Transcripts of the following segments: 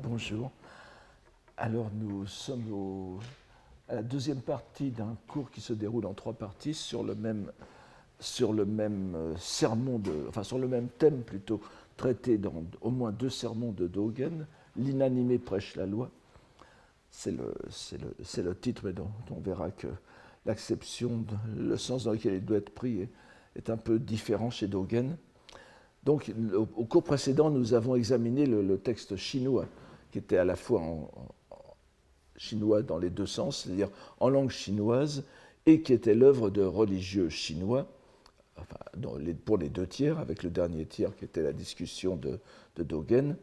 Bonjour. Alors nous sommes à la deuxième partie d'un cours qui se déroule en trois parties sur le même sermon, sur le même thème plutôt, traité dans au moins deux sermons de Dogen. L'inanimé prêche la loi. C'est le titre, mais dont on verra que l'acception, le sens dans lequel il doit être pris est un peu différent chez Dogen. Donc, au cours précédent, nous avons examiné le texte chinois, qui était à la fois en chinois dans les deux sens, c'est-à-dire en langue chinoise, et qui était l'œuvre de religieux chinois, pour les deux tiers, avec le dernier tiers qui était la discussion de Dogen.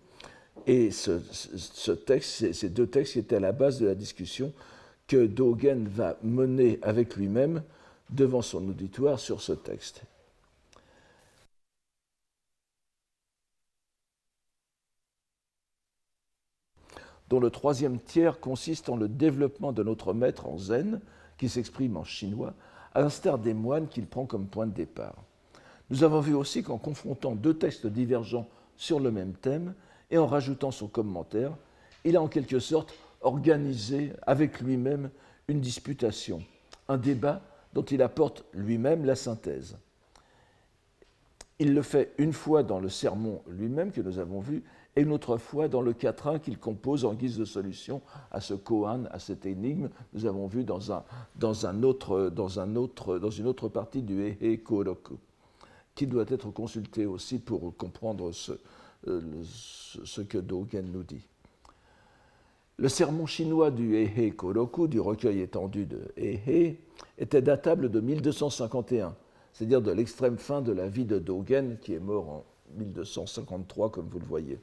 Et ce texte, ces deux textes qui étaient à la base de la discussion que Dogen va mener avec lui-même devant son auditoire sur ce texte. Dont le troisième tiers consiste en le développement de notre maître en zen, qui s'exprime en chinois, à l'instar des moines qu'il prend comme point de départ. Nous avons vu aussi qu'en confrontant deux textes divergents sur le même thème et en rajoutant son commentaire, il a en quelque sorte organisé avec lui-même une disputation, un débat dont il apporte lui-même la synthèse. Il le fait une fois dans le sermon lui-même que nous avons vu, et une autre fois dans le quatrain qu'il compose en guise de solution à ce koan, à cette énigme. Nous avons vu dans une autre partie du Eihei Koroku, qui doit être consulté aussi pour comprendre ce que Dogen nous dit. Le sermon chinois du Eihei Koroku, du recueil étendu de Eihei, était datable de 1251, c'est-à-dire de l'extrême fin de la vie de Dogen, qui est mort en 1253, comme vous le voyez.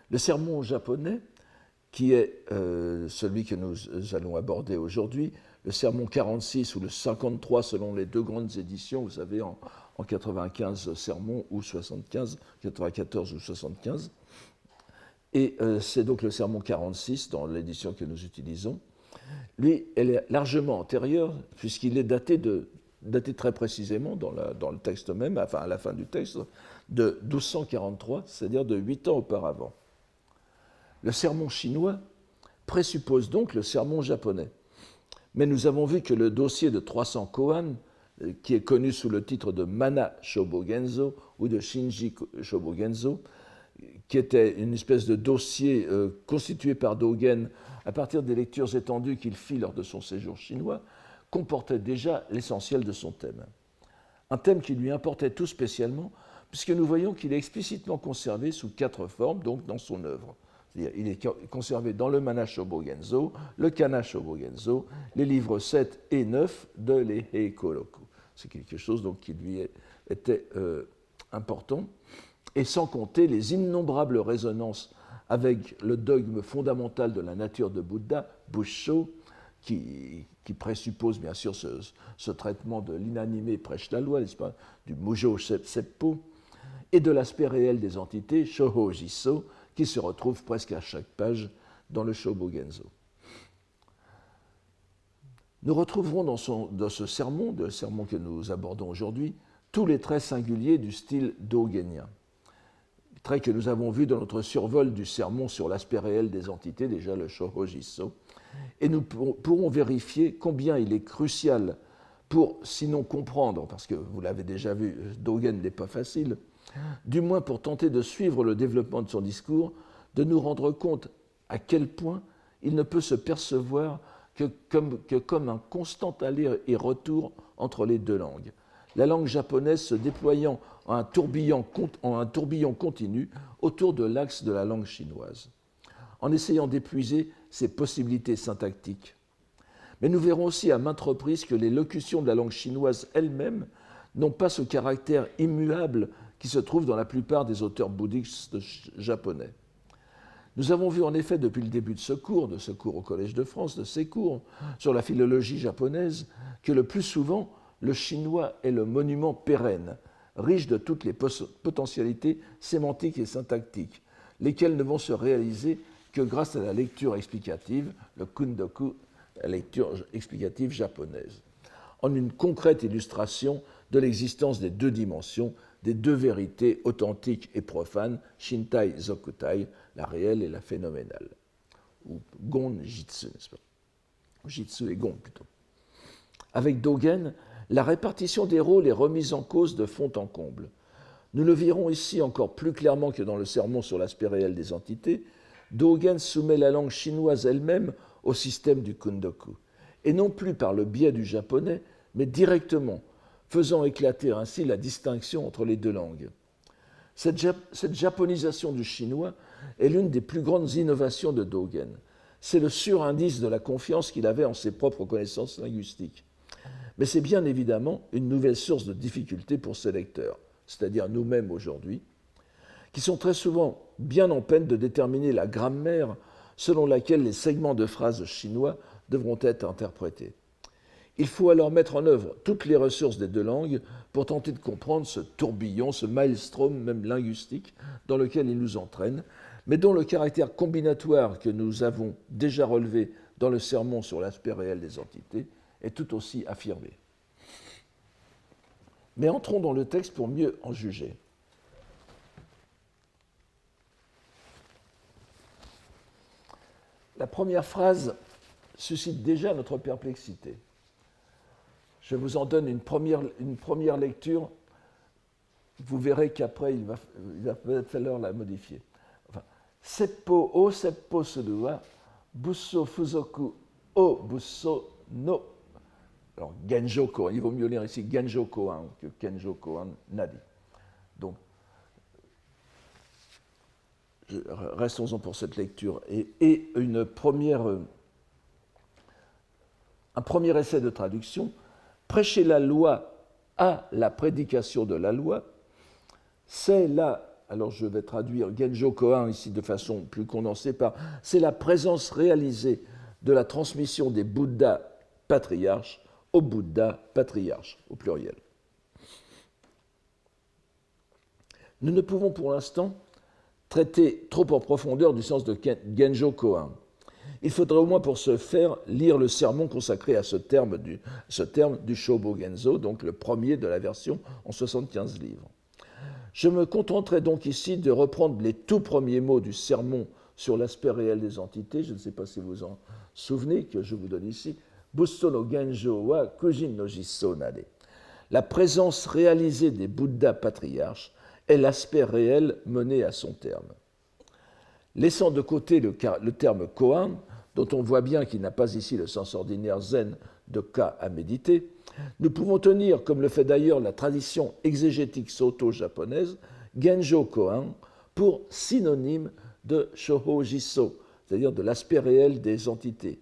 Le sermon japonais, qui est celui que nous allons aborder aujourd'hui, le sermon 46 ou le 53 selon les deux grandes éditions, vous savez, en 95 sermons ou 75, 94 ou 75. Et c'est donc le sermon 46 dans l'édition que nous utilisons. Lui, elle est largement antérieure, puisqu'il est daté très précisément dans le texte même, enfin à la fin du texte, de 1243, c'est-à-dire de 8 ans auparavant. Le sermon chinois présuppose donc le sermon japonais. Mais nous avons vu que le dossier de 300 koan, qui est connu sous le titre de Mana Shobogenzo ou de Shinji Shobogenzo, qui était une espèce de dossier constitué par Dogen à partir des lectures étendues qu'il fit lors de son séjour chinois, comportait déjà l'essentiel de son thème. Un thème qui lui importait tout spécialement, puisque nous voyons qu'il est explicitement conservé sous 4 formes, donc dans son œuvre. C'est-à-dire, il est conservé dans le Mana Shobogenzo, le Kana Shobogenzo, les livres 7 et 9 de l'Eihei Koroku. C'est quelque chose donc, qui lui était important, et sans compter les innombrables résonances avec le dogme fondamental de la nature de Bouddha, Bussho, qui présuppose bien sûr ce traitement de l'inanimé prêche la loi, n'est-ce pas, du Mujo Seppo, et de l'aspect réel des entités, Shoho Jisso, qui se retrouve presque à chaque page dans le Shobogenzo. Nous retrouverons dans ce sermon, le sermon que nous abordons aujourd'hui, tous les traits singuliers du style dogenien. Traits que nous avons vus dans notre survol du sermon sur l'aspect réel des entités, déjà le Shoho Jisso, et nous pourrons vérifier combien il est crucial pour, sinon comprendre, parce que vous l'avez déjà vu, Dogen n'est pas facile, du moins pour tenter de suivre le développement de son discours, de nous rendre compte à quel point il ne peut se percevoir que comme un constant aller et retour entre les deux langues. La langue japonaise se déployant en un tourbillon continu autour de l'axe de la langue chinoise, en essayant d'épuiser ses possibilités syntactiques. Mais nous verrons aussi à maintes reprises que les locutions de la langue chinoise elle-même n'ont pas ce caractère immuable qui se trouve dans la plupart des auteurs bouddhistes japonais. Nous avons vu en effet depuis le début de ce cours au Collège de France, de ces cours sur la philologie japonaise, que le plus souvent, le chinois est le monument pérenne, riche de toutes les potentialités sémantiques et syntactiques, lesquelles ne vont se réaliser que grâce à la lecture explicative, le kundoku, la lecture explicative japonaise, en une concrète illustration de l'existence des deux dimensions, des deux vérités authentiques et profanes, Shintai Zokutai, la réelle et la phénoménale, ou Gon Jitsu, n'est-ce pas? Jitsu et Gon plutôt. Avec Dogen, la répartition des rôles est remise en cause de fond en comble. Nous le verrons ici encore plus clairement que dans le sermon sur l'aspect réel des entités. Dogen soumet la langue chinoise elle-même au système du Kundoku, et non plus par le biais du japonais, mais directement, faisant éclater ainsi la distinction entre les deux langues. Cette japonisation du chinois est l'une des plus grandes innovations de Dogen. C'est le surindice de la confiance qu'il avait en ses propres connaissances linguistiques. Mais c'est bien évidemment une nouvelle source de difficulté pour ses lecteurs, c'est-à-dire nous-mêmes aujourd'hui, qui sont très souvent bien en peine de déterminer la grammaire selon laquelle les segments de phrases chinois devront être interprétés. Il faut alors mettre en œuvre toutes les ressources des deux langues pour tenter de comprendre ce tourbillon, ce maelstrom même linguistique dans lequel il nous entraîne, mais dont le caractère combinatoire que nous avons déjà relevé dans le sermon sur l'aspect réel des entités est tout aussi affirmé. Mais entrons dans le texte pour mieux en juger. La première phrase suscite déjà notre perplexité. Je vous en donne une première lecture. Vous verrez qu'après, il va peut-être falloir la modifier. Enfin, Seppo o seppo sudua, busso fuzoku o busso no. Alors, Genjo Koan, il vaut mieux lire ici Genjo Koan que Kenjo Koan Nadi. Donc, restons-en pour cette lecture. Et un premier essai de traduction. Prêcher la loi à la prédication de la loi, c'est là, alors je vais traduire Genjo Koan ici de façon plus condensée par, c'est la présence réalisée de la transmission des Bouddhas patriarches aux Bouddhas patriarches, au pluriel. Nous ne pouvons pour l'instant traiter trop en profondeur du sens de Genjo Koan. Il faudrait au moins pour ce faire lire le sermon consacré à ce terme du Shobo Genzo, donc le premier de la version en 75 livres. Je me contenterai donc ici de reprendre les tout premiers mots du sermon sur l'aspect réel des entités. Je ne sais pas si vous en souvenez, que je vous donne ici. Busso no Genjo wa Kujin no Jisso nade. La présence réalisée des Bouddhas patriarches est l'aspect réel mené à son terme. Laissant de côté le terme koan, dont on voit bien qu'il n'a pas ici le sens ordinaire zen de ka à méditer, nous pouvons tenir, comme le fait d'ailleurs la tradition exégétique soto-japonaise, Genjo Koan pour synonyme de Shoho Jisso, c'est-à-dire de l'aspect réel des entités.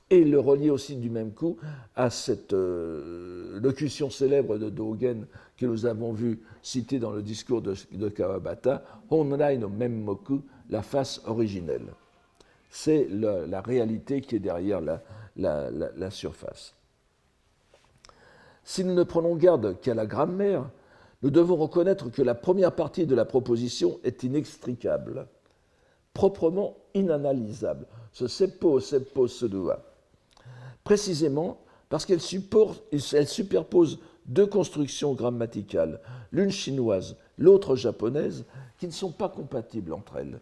Et le relier aussi du même coup à cette locution célèbre de Dogen que nous avons vu citée dans le discours de Kawabata, Honrai no Memmoku, la face originelle. C'est la réalité qui est derrière la surface. Si nous ne prenons garde qu'à la grammaire, nous devons reconnaître que la première partie de la proposition est inextricable, proprement inanalysable, ce seppo sudua. Précisément parce qu'elle superpose deux constructions grammaticales, l'une chinoise, l'autre japonaise, qui ne sont pas compatibles entre elles.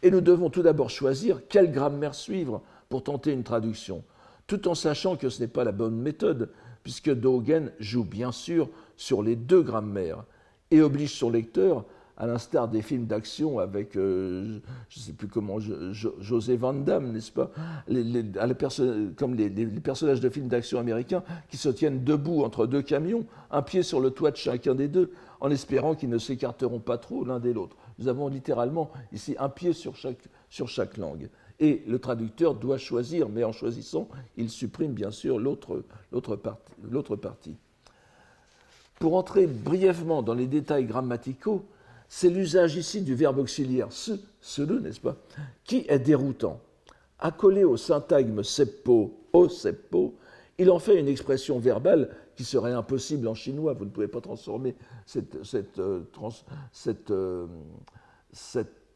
Et nous devons tout d'abord choisir quelle grammaire suivre pour tenter une traduction, tout en sachant que ce n'est pas la bonne méthode, puisque Dogen joue bien sûr sur les deux grammaires et oblige son lecteur, à l'instar des films d'action avec, je ne sais plus comment, José Van Damme, n'est-ce pas, comme les personnages de films d'action américains qui se tiennent debout entre deux camions, un pied sur le toit de chacun des deux, en espérant qu'ils ne s'écarteront pas trop l'un des l'autre. Nous avons littéralement ici un pied sur chaque langue. Et le traducteur doit choisir, mais en choisissant, il supprime bien sûr l'autre partie. Pour entrer brièvement dans les détails grammaticaux, c'est l'usage ici du verbe auxiliaire suru, n'est-ce pas, qui est déroutant. Accolé au syntagme seppo, o seppo, il en fait une expression verbale qui serait impossible en chinois. Vous ne pouvez pas transformer cette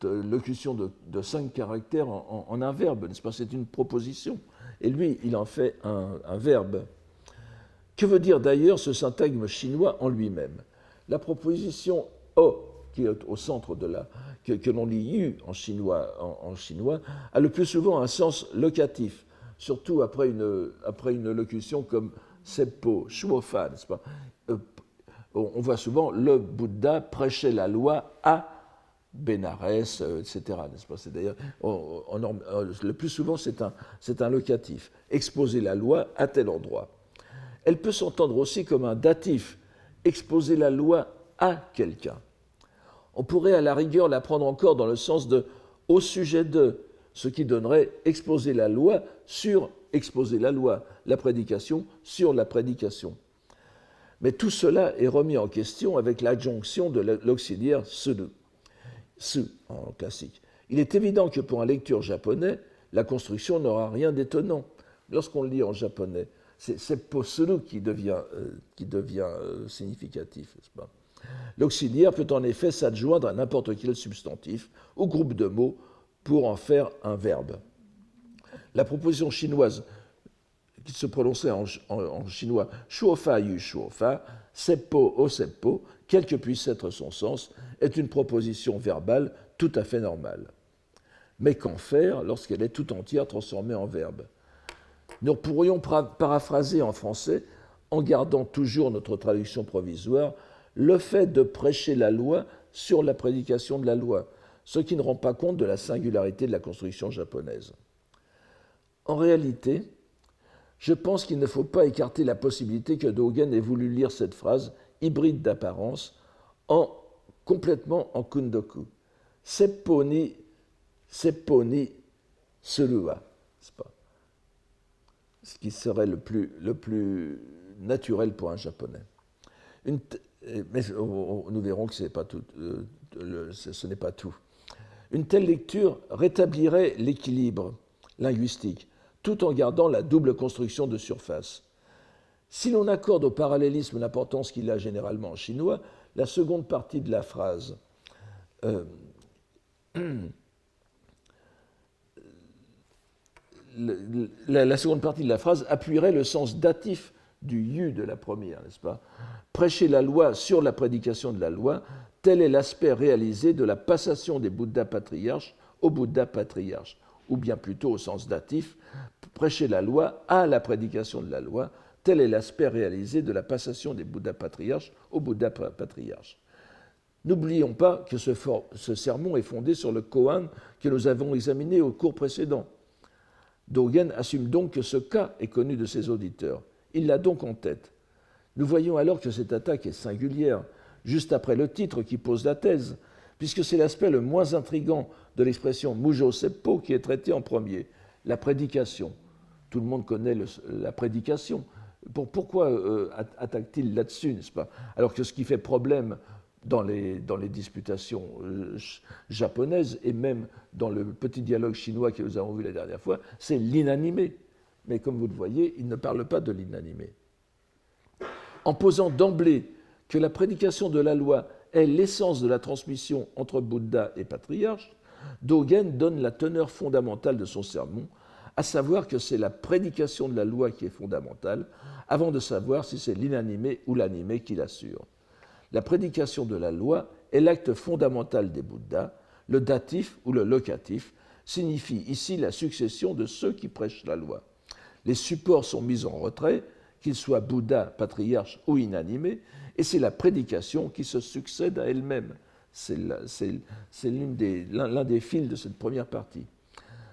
locution de 5 caractères en un verbe, n'est-ce pas? C'est une proposition. Et lui, il en fait un verbe. Que veut dire d'ailleurs ce syntagme chinois en lui-même? la proposition O, qui est au centre de la, que l'on lit yu en chinois, a le plus souvent un sens locatif, surtout après une locution comme seppo, shuofa, n'est-ce pas? On voit souvent le Bouddha prêcher la loi à Bénarès, etc. N'est-ce pas? C'est d'ailleurs, le plus souvent, c'est un locatif. Exposer la loi à tel endroit. Elle peut s'entendre aussi comme un datif, exposer la loi à quelqu'un. On pourrait à la rigueur la prendre encore dans le sens de au sujet de, ce qui donnerait exposer la loi sur exposer la loi, la prédication sur la prédication. Mais tout cela est remis en question avec l'adjonction de l'auxiliaire su en classique. Il est évident que pour un lecteur japonais, la construction n'aura rien d'étonnant. Lorsqu'on le lit en japonais, c'est seppo suru qui devient significatif, n'est-ce pas? L'auxiliaire peut en effet s'adjoindre à n'importe quel substantif ou groupe de mots pour en faire un verbe. La proposition chinoise qui se prononçait en chinois shuofa yu shuofa, seppo o seppo, quel que puisse être son sens, est une proposition verbale tout à fait normale. Mais qu'en faire lorsqu'elle est tout entière transformée en verbe? Nous pourrions paraphraser en français, en gardant toujours notre traduction provisoire, le fait de prêcher la loi sur la prédication de la loi, ce qui ne rend pas compte de la singularité de la construction japonaise. En réalité, je pense qu'il ne faut pas écarter la possibilité que Dogen ait voulu lire cette phrase, hybride d'apparence, complètement en kundoku. Seppo ni surua, c'est pas ce qui serait le plus naturel pour un japonais. Mais nous verrons que ce n'est pas tout. Une telle lecture rétablirait l'équilibre linguistique, tout en gardant la double construction de surface. Si l'on accorde au parallélisme l'importance qu'il a généralement en chinois, la seconde partie de la phrase la seconde partie de la phrase appuierait le sens datif du yu de la première, n'est-ce pas? Prêcher la loi sur la prédication de la loi, tel est l'aspect réalisé de la passation des Bouddhas patriarches aux Bouddhas patriarches, ou bien plutôt au sens datif, prêcher la loi à la prédication de la loi, tel est l'aspect réalisé de la passation des Bouddhas patriarches aux Bouddhas patriarches. N'oublions pas que ce sermon est fondé sur le koan que nous avons examiné au cours précédent. Dogen assume donc que ce cas est connu de ses auditeurs. Il l'a donc en tête. Nous voyons alors que cette attaque est singulière, juste après le titre qui pose la thèse, puisque c'est l'aspect le moins intrigant de l'expression Mujo Seppo qui est traité en premier, la prédication. Tout le monde connaît la prédication. Pourquoi attaque-t-il là-dessus, n'est-ce pas? Alors que ce qui fait problème dans les disputations japonaises et même dans le petit dialogue chinois que nous avons vu la dernière fois, c'est l'inanimé. Mais comme vous le voyez, il ne parle pas de l'inanimé. En posant d'emblée que la prédication de la loi est l'essence de la transmission entre Bouddha et patriarche, Dogen donne la teneur fondamentale de son sermon, à savoir que c'est la prédication de la loi qui est fondamentale, avant de savoir si c'est l'inanimé ou l'animé qui l'assure. La prédication de la loi est l'acte fondamental des Bouddhas. Le datif ou le locatif signifie ici la succession de ceux qui prêchent la loi. Les supports sont mis en retrait, qu'ils soient Bouddha, patriarche ou inanimés, et c'est la prédication qui se succède à elle-même. C'est l'un des fils de cette première partie.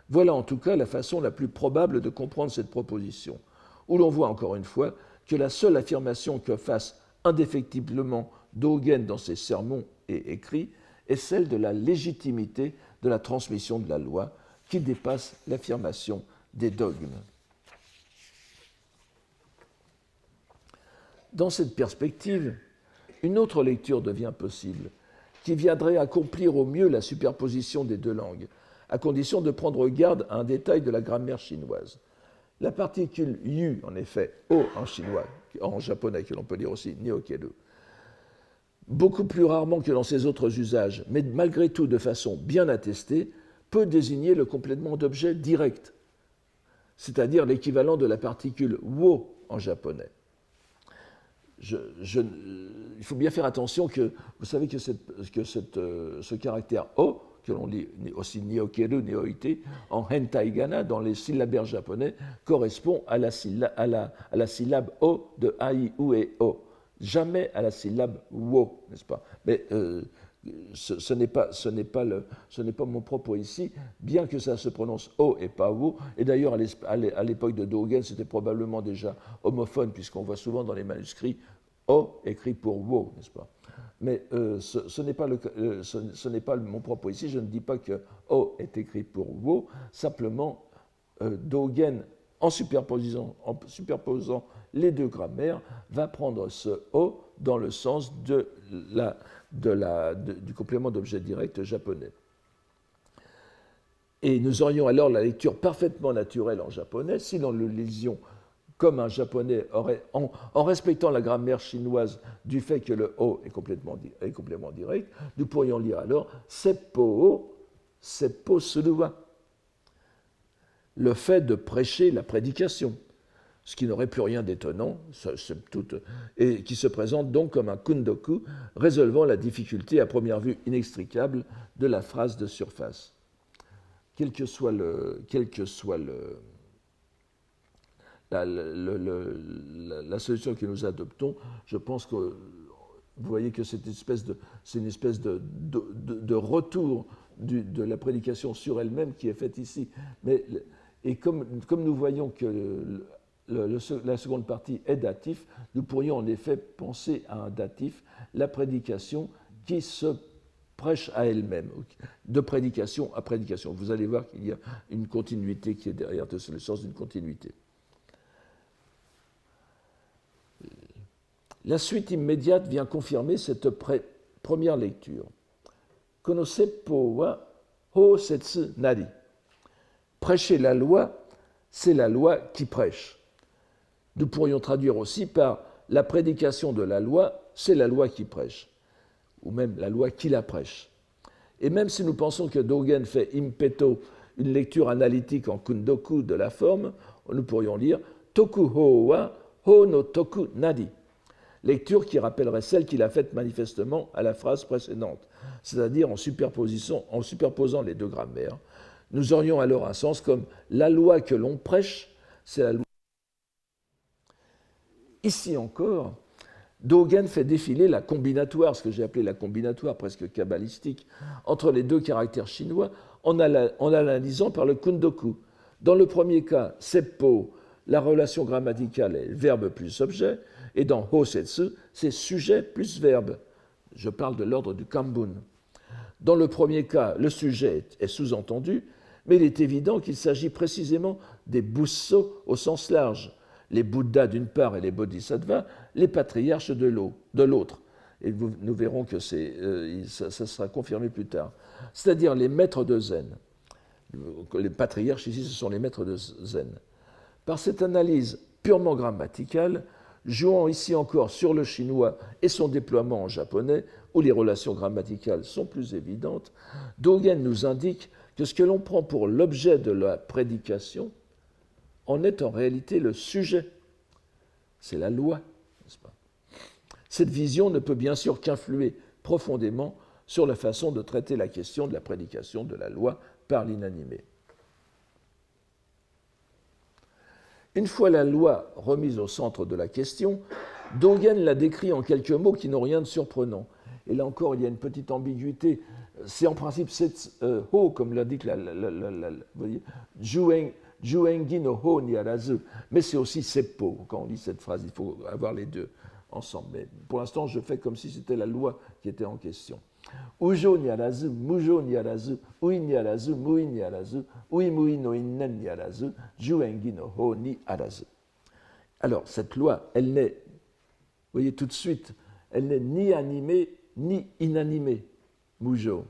Voilà en tout cas la façon la plus probable de comprendre cette proposition, où l'on voit encore une fois que la seule affirmation que fasse indéfectiblement Dogen dans ses sermons et écrits est celle de la légitimité de la transmission de la loi qui dépasse l'affirmation des dogmes. Dans cette perspective, une autre lecture devient possible, qui viendrait accomplir au mieux la superposition des deux langues, à condition de prendre garde à un détail de la grammaire chinoise. La particule yu, en effet, o en chinois, en japonais, que l'on peut dire aussi niokeru, beaucoup plus rarement que dans ses autres usages, mais malgré tout de façon bien attestée, peut désigner le complément d'objet direct, c'est-à-dire l'équivalent de la particule wo en japonais. il faut bien faire attention que, vous savez que, ce caractère O, que l'on lit aussi niokeru, nioite, en hentaigana, dans les syllabaires japonais, correspond à la syllabe O de ai, ou et O, jamais à la syllabe wo, n'est-ce pas? Mais ce n'est pas mon propos ici, bien que ça se prononce O et pas wo. Et d'ailleurs, à l'époque de Dogen, c'était probablement déjà homophone, puisqu'on voit souvent dans les manuscrits O écrit pour wo, n'est-ce pas? Mais ce n'est pas mon propos ici. Je ne dis pas que O est écrit pour wo. Simplement, Dogen, en superposant les deux grammaires, va prendre ce O dans le sens du complément d'objet direct japonais. Et nous aurions alors la lecture parfaitement naturelle en japonais si nous le lisions comme un japonais aurait, en respectant la grammaire chinoise du fait que le O est complément direct, nous pourrions lire alors seppo o, seppo suruwa, le fait de prêcher la prédication, ce qui n'aurait plus rien d'étonnant, et qui se présente donc comme un kundoku, résolvant la difficulté à première vue inextricable de la phrase de surface. Quelle que soit la solution que nous adoptons, je pense que vous voyez que c'est une espèce de retour de la prédication sur elle-même qui est faite ici. Et comme nous voyons que la seconde partie est datif, nous pourrions en effet penser à un datif, la prédication qui se prêche à elle-même, de prédication à prédication. Vous allez voir qu'il y a une continuité qui est derrière, c'est le sens d'une continuité. La suite immédiate vient confirmer cette première lecture. Kono seppo wa hosetsu nari. Prêcher la loi, c'est la loi qui prêche. Nous pourrions traduire aussi par la prédication de la loi, c'est la loi qui prêche, ou même la loi qui la prêche. Et même si nous pensons que Dogen fait impeto une lecture analytique en kundoku de la forme, nous pourrions lire toku ho wa ho no toku nari, lecture qui rappellerait celle qu'il a faite manifestement à la phrase précédente, c'est-à-dire en superposant les deux grammaires. Nous aurions alors un sens comme la loi que l'on prêche, c'est la loi. Ici encore, Dogen fait défiler la combinatoire, ce que j'ai appelé la combinatoire presque kabbalistique, entre les deux caractères chinois en analysant par le kundoku. Dans le premier cas, seppo, la relation grammaticale est verbe plus objet, et dans hosetsu, c'est sujet plus verbe. Je parle de l'ordre du kambun. Dans le premier cas, le sujet est sous-entendu, mais il est évident qu'il s'agit précisément des busso au sens large, les Bouddhas d'une part et les Bodhisattvas, les patriarches de l'autre. Et nous verrons que ça sera confirmé plus tard. C'est-à-dire les maîtres de Zen. Les patriarches ici, ce sont les maîtres de Zen. Par cette analyse purement grammaticale, jouant ici encore sur le chinois et son déploiement en japonais, où les relations grammaticales sont plus évidentes, Dogen nous indique que ce que l'on prend pour l'objet de la prédication en est en réalité le sujet. C'est la loi, n'est-ce pas? Cette vision ne peut bien sûr qu'influer profondément sur la façon de traiter la question de la prédication de la loi par l'inanimé. Une fois la loi remise au centre de la question, Dogen la décrit en quelques mots qui n'ont rien de surprenant. Et là encore, il y a une petite ambiguïté. C'est en principe ho, comme l'indique Juengi no ho niarazu, mais c'est aussi seppo. Quand on lit cette phrase, il faut avoir les deux ensemble. Mais pour l'instant, je fais comme si c'était la loi qui était en question. Ujo niarazu, mujo niarazu, ui niarazu, mui niarazu, ui mui no innen niarazu, juengi no ho ni arazu. Alors, cette loi, elle n'est, vous voyez tout de suite, elle n'est ni animée ni inanimée, mujo.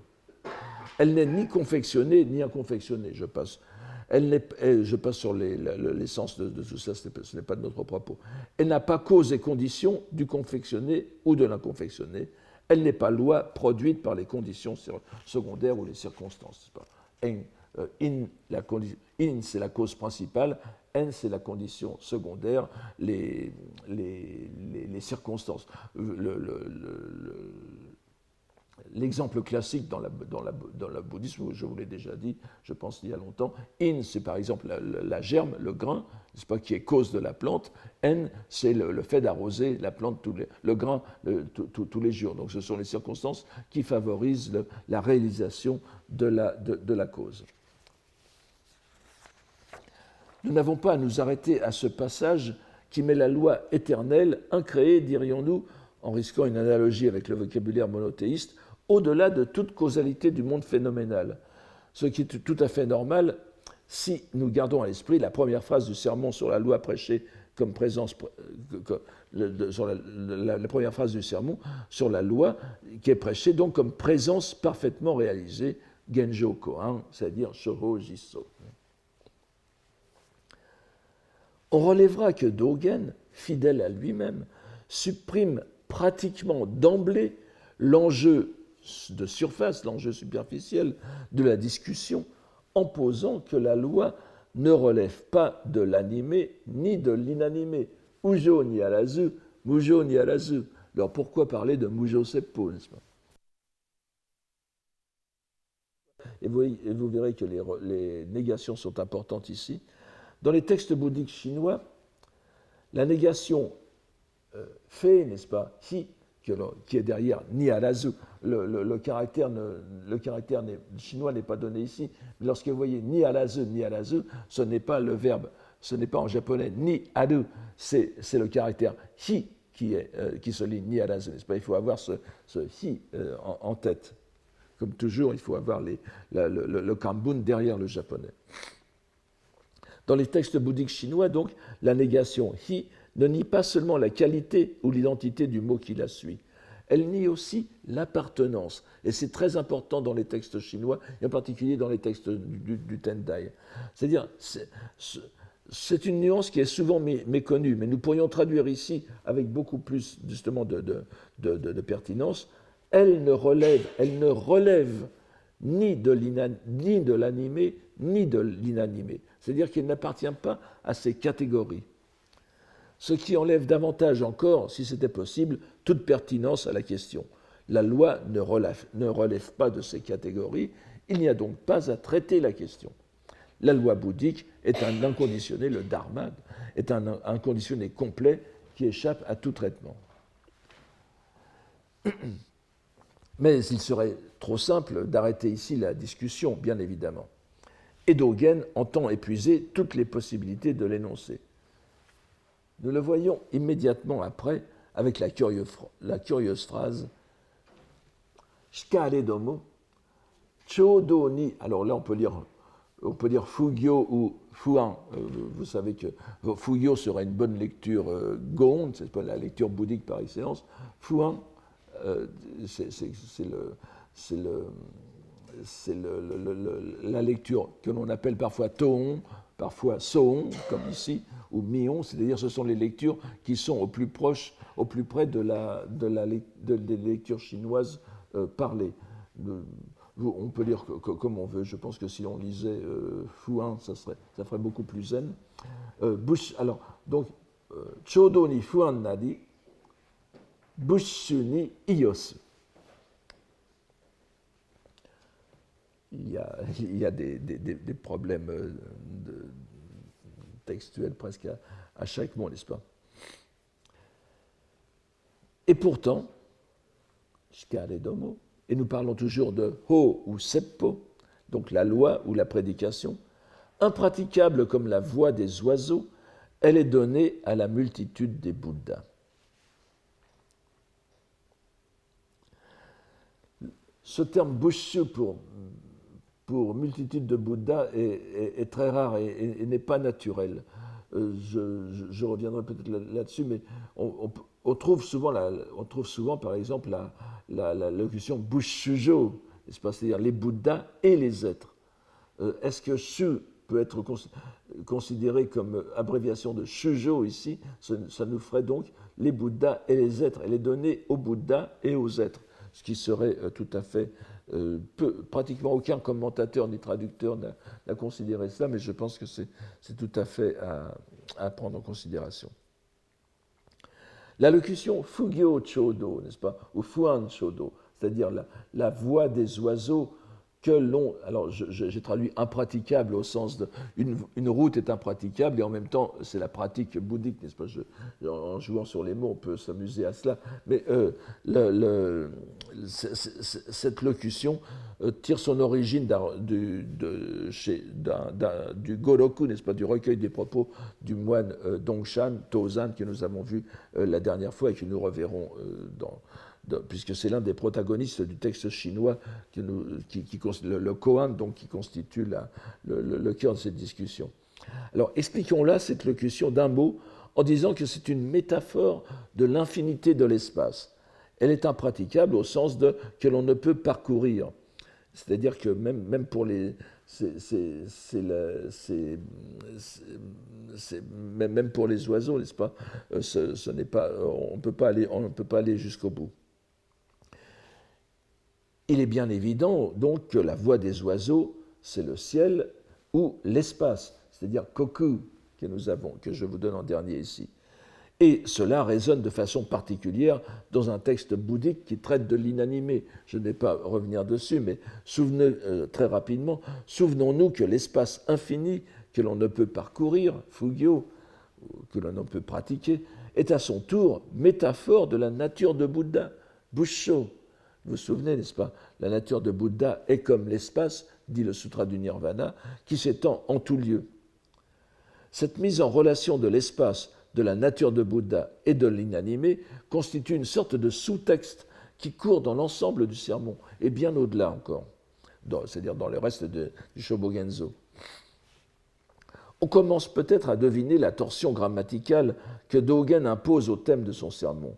Elle n'est ni confectionnée ni inconfectionnée, je passe. Je passe sur l'essence de tout ça, ce n'est pas de notre propos. Elle n'a pas cause et condition du confectionné ou de l'inconfectionné. Elle n'est pas loi produite par les conditions secondaires ou les circonstances. In, c'est la cause principale, N, c'est la condition secondaire, les circonstances. L'exemple classique dans le bouddhisme, je vous l'ai déjà dit, je pense il y a longtemps, In, c'est par exemple la germe, le grain, n'est-ce pas, qui est cause de la plante. N, c'est le fait d'arroser la plante, le grain, tous les jours. Donc ce sont les circonstances qui favorisent la réalisation de la cause. Nous n'avons pas à nous arrêter à ce passage qui met la loi éternelle, incréée, dirions-nous, en risquant une analogie avec le vocabulaire monothéiste, au-delà de toute causalité du monde phénoménal. Ce qui est tout à fait normal si nous gardons à l'esprit la première phrase du sermon sur la loi prêchée comme présence, sur la première phrase du sermon sur la loi qui est prêchée donc comme présence parfaitement réalisée, Genjo Kohan, c'est-à-dire Shōhō Jissō. On relèvera que Dogen, fidèle à lui-même, supprime pratiquement d'emblée l'enjeu de surface, l'enjeu superficiel de la discussion, en posant que la loi ne relève pas de l'animé ni de l'inanimé. Ujo ni arazu, mujo ni arazu. Alors pourquoi parler de mujo seppo, n'est-ce pas ? Et vous verrez que les négations sont importantes ici. Dans les textes bouddhiques chinois, la négation fait, n'est-ce pas, hi, qui est derrière ni arazu, le caractère chinois n'est pas donné ici, mais lorsque vous voyez ni arazu, ce n'est pas le verbe, ce n'est pas en japonais ni aru, c'est le caractère hi qui se lit ni arazu, n'est-ce pas ? Il faut avoir ce hi en tête. Comme toujours, il faut avoir le kanbun derrière le japonais. Dans les textes bouddhiques chinois, donc, la négation hi ne nie pas seulement la qualité ou l'identité du mot qui la suit, elle nie aussi l'appartenance. Et c'est très important dans les textes chinois, et en particulier dans les textes du Tendai. C'est-à-dire, c'est une nuance qui est souvent méconnue, mais nous pourrions traduire ici avec beaucoup plus justement de pertinence. Elle ne relève ni de l'animé, ni de l'inanimé. C'est-à-dire qu'il n'appartient pas à ces catégories. Ce qui enlève davantage encore, si c'était possible, toute pertinence à la question. La loi ne relève pas de ces catégories, il n'y a donc pas à traiter la question. La loi bouddhique est un inconditionné, le dharma est un inconditionné complet qui échappe à tout traitement. Mais il serait trop simple d'arrêter ici la discussion, bien évidemment. Et Dogen entend épuiser toutes les possibilités de l'énoncé. Nous le voyons immédiatement après avec la curieuse phrase Shikare domo, chodo ni. Alors là, on peut dire Fugyo ou Fuan. Vous savez que Fugyo serait une bonne lecture Gon, c'est pas la lecture bouddhique par excellence. Fuan, c'est la lecture que l'on appelle parfois Toon, parfois Soon, comme ici, ou Mion, c'est-à-dire ce sont les lectures qui sont au plus près des lectures chinoises parlées. On peut lire comme on veut, je pense que si on lisait Fuan, ça ferait beaucoup plus zen. Alors, donc, Chodo ni Fuan nadi, Bushu ni Iyosu. Il y a des problèmes textuels presque à chaque mot, n'est-ce pas ? Et pourtant, Shikare domo, et nous parlons toujours de Ho ou Seppo, donc la loi ou la prédication, impraticable comme la voix des oiseaux, elle est donnée à la multitude des Bouddhas. Ce terme Bushu pour multitude de Bouddhas est très rare et n'est pas naturel. Je reviendrai peut-être là-dessus, mais on trouve souvent, par exemple, la locution Bushujo, c'est-à-dire les Bouddhas et les êtres. Est-ce que Shu peut être considéré comme abréviation de Shujo ici ? Ça nous ferait donc les Bouddhas et les êtres. Elle est donnée aux Bouddhas et aux êtres, ce qui serait tout à fait Pratiquement aucun commentateur ni traducteur n'a considéré cela, mais je pense que c'est tout à fait à prendre en considération. La locution Fugyo Chodo, n'est-ce pas, ou Fuan Chodo, c'est-à-dire la voix des oiseaux que l'on... Alors, j'ai traduit impraticable au sens de... Une route est impraticable et en même temps, c'est la pratique bouddhique, n'est-ce pas? En jouant sur les mots, on peut s'amuser à cela. Mais cette locution tire son origine du Goroku, n'est-ce pas? Du recueil des propos du moine Dongshan, Tozan, que nous avons vu la dernière fois et que nous reverrons puisque c'est l'un des protagonistes du texte chinois, le koan, donc, qui constitue le cœur de cette discussion. Alors, expliquons-là cette locution d'un mot en disant que c'est une métaphore de l'infinité de l'espace. Elle est impraticable au sens de que l'on ne peut parcourir. C'est-à-dire que même pour les... même pour les oiseaux, n'est-ce pas, ce n'est pas, on ne peut pas aller jusqu'au bout. Il est bien évident donc que la voix des oiseaux, c'est le ciel ou l'espace, c'est-à-dire koku que je vous donne en dernier ici. Et cela résonne de façon particulière dans un texte bouddhique qui traite de l'inanimé. Je ne vais pas revenir dessus, mais très rapidement, souvenons-nous que l'espace infini que l'on ne peut parcourir, Fugyo, que l'on ne peut pratiquer, est à son tour métaphore de la nature de Bouddha, Bussho. Vous vous souvenez, n'est-ce pas? La nature de Bouddha est comme l'espace, dit le Sutra du Nirvana, qui s'étend en tout lieu. Cette mise en relation de l'espace, de la nature de Bouddha et de l'inanimé constitue une sorte de sous-texte qui court dans l'ensemble du sermon, et bien au-delà encore, c'est-à-dire dans le reste du Shobogenzo. On commence peut-être à deviner la torsion grammaticale que Dogen impose au thème de son sermon.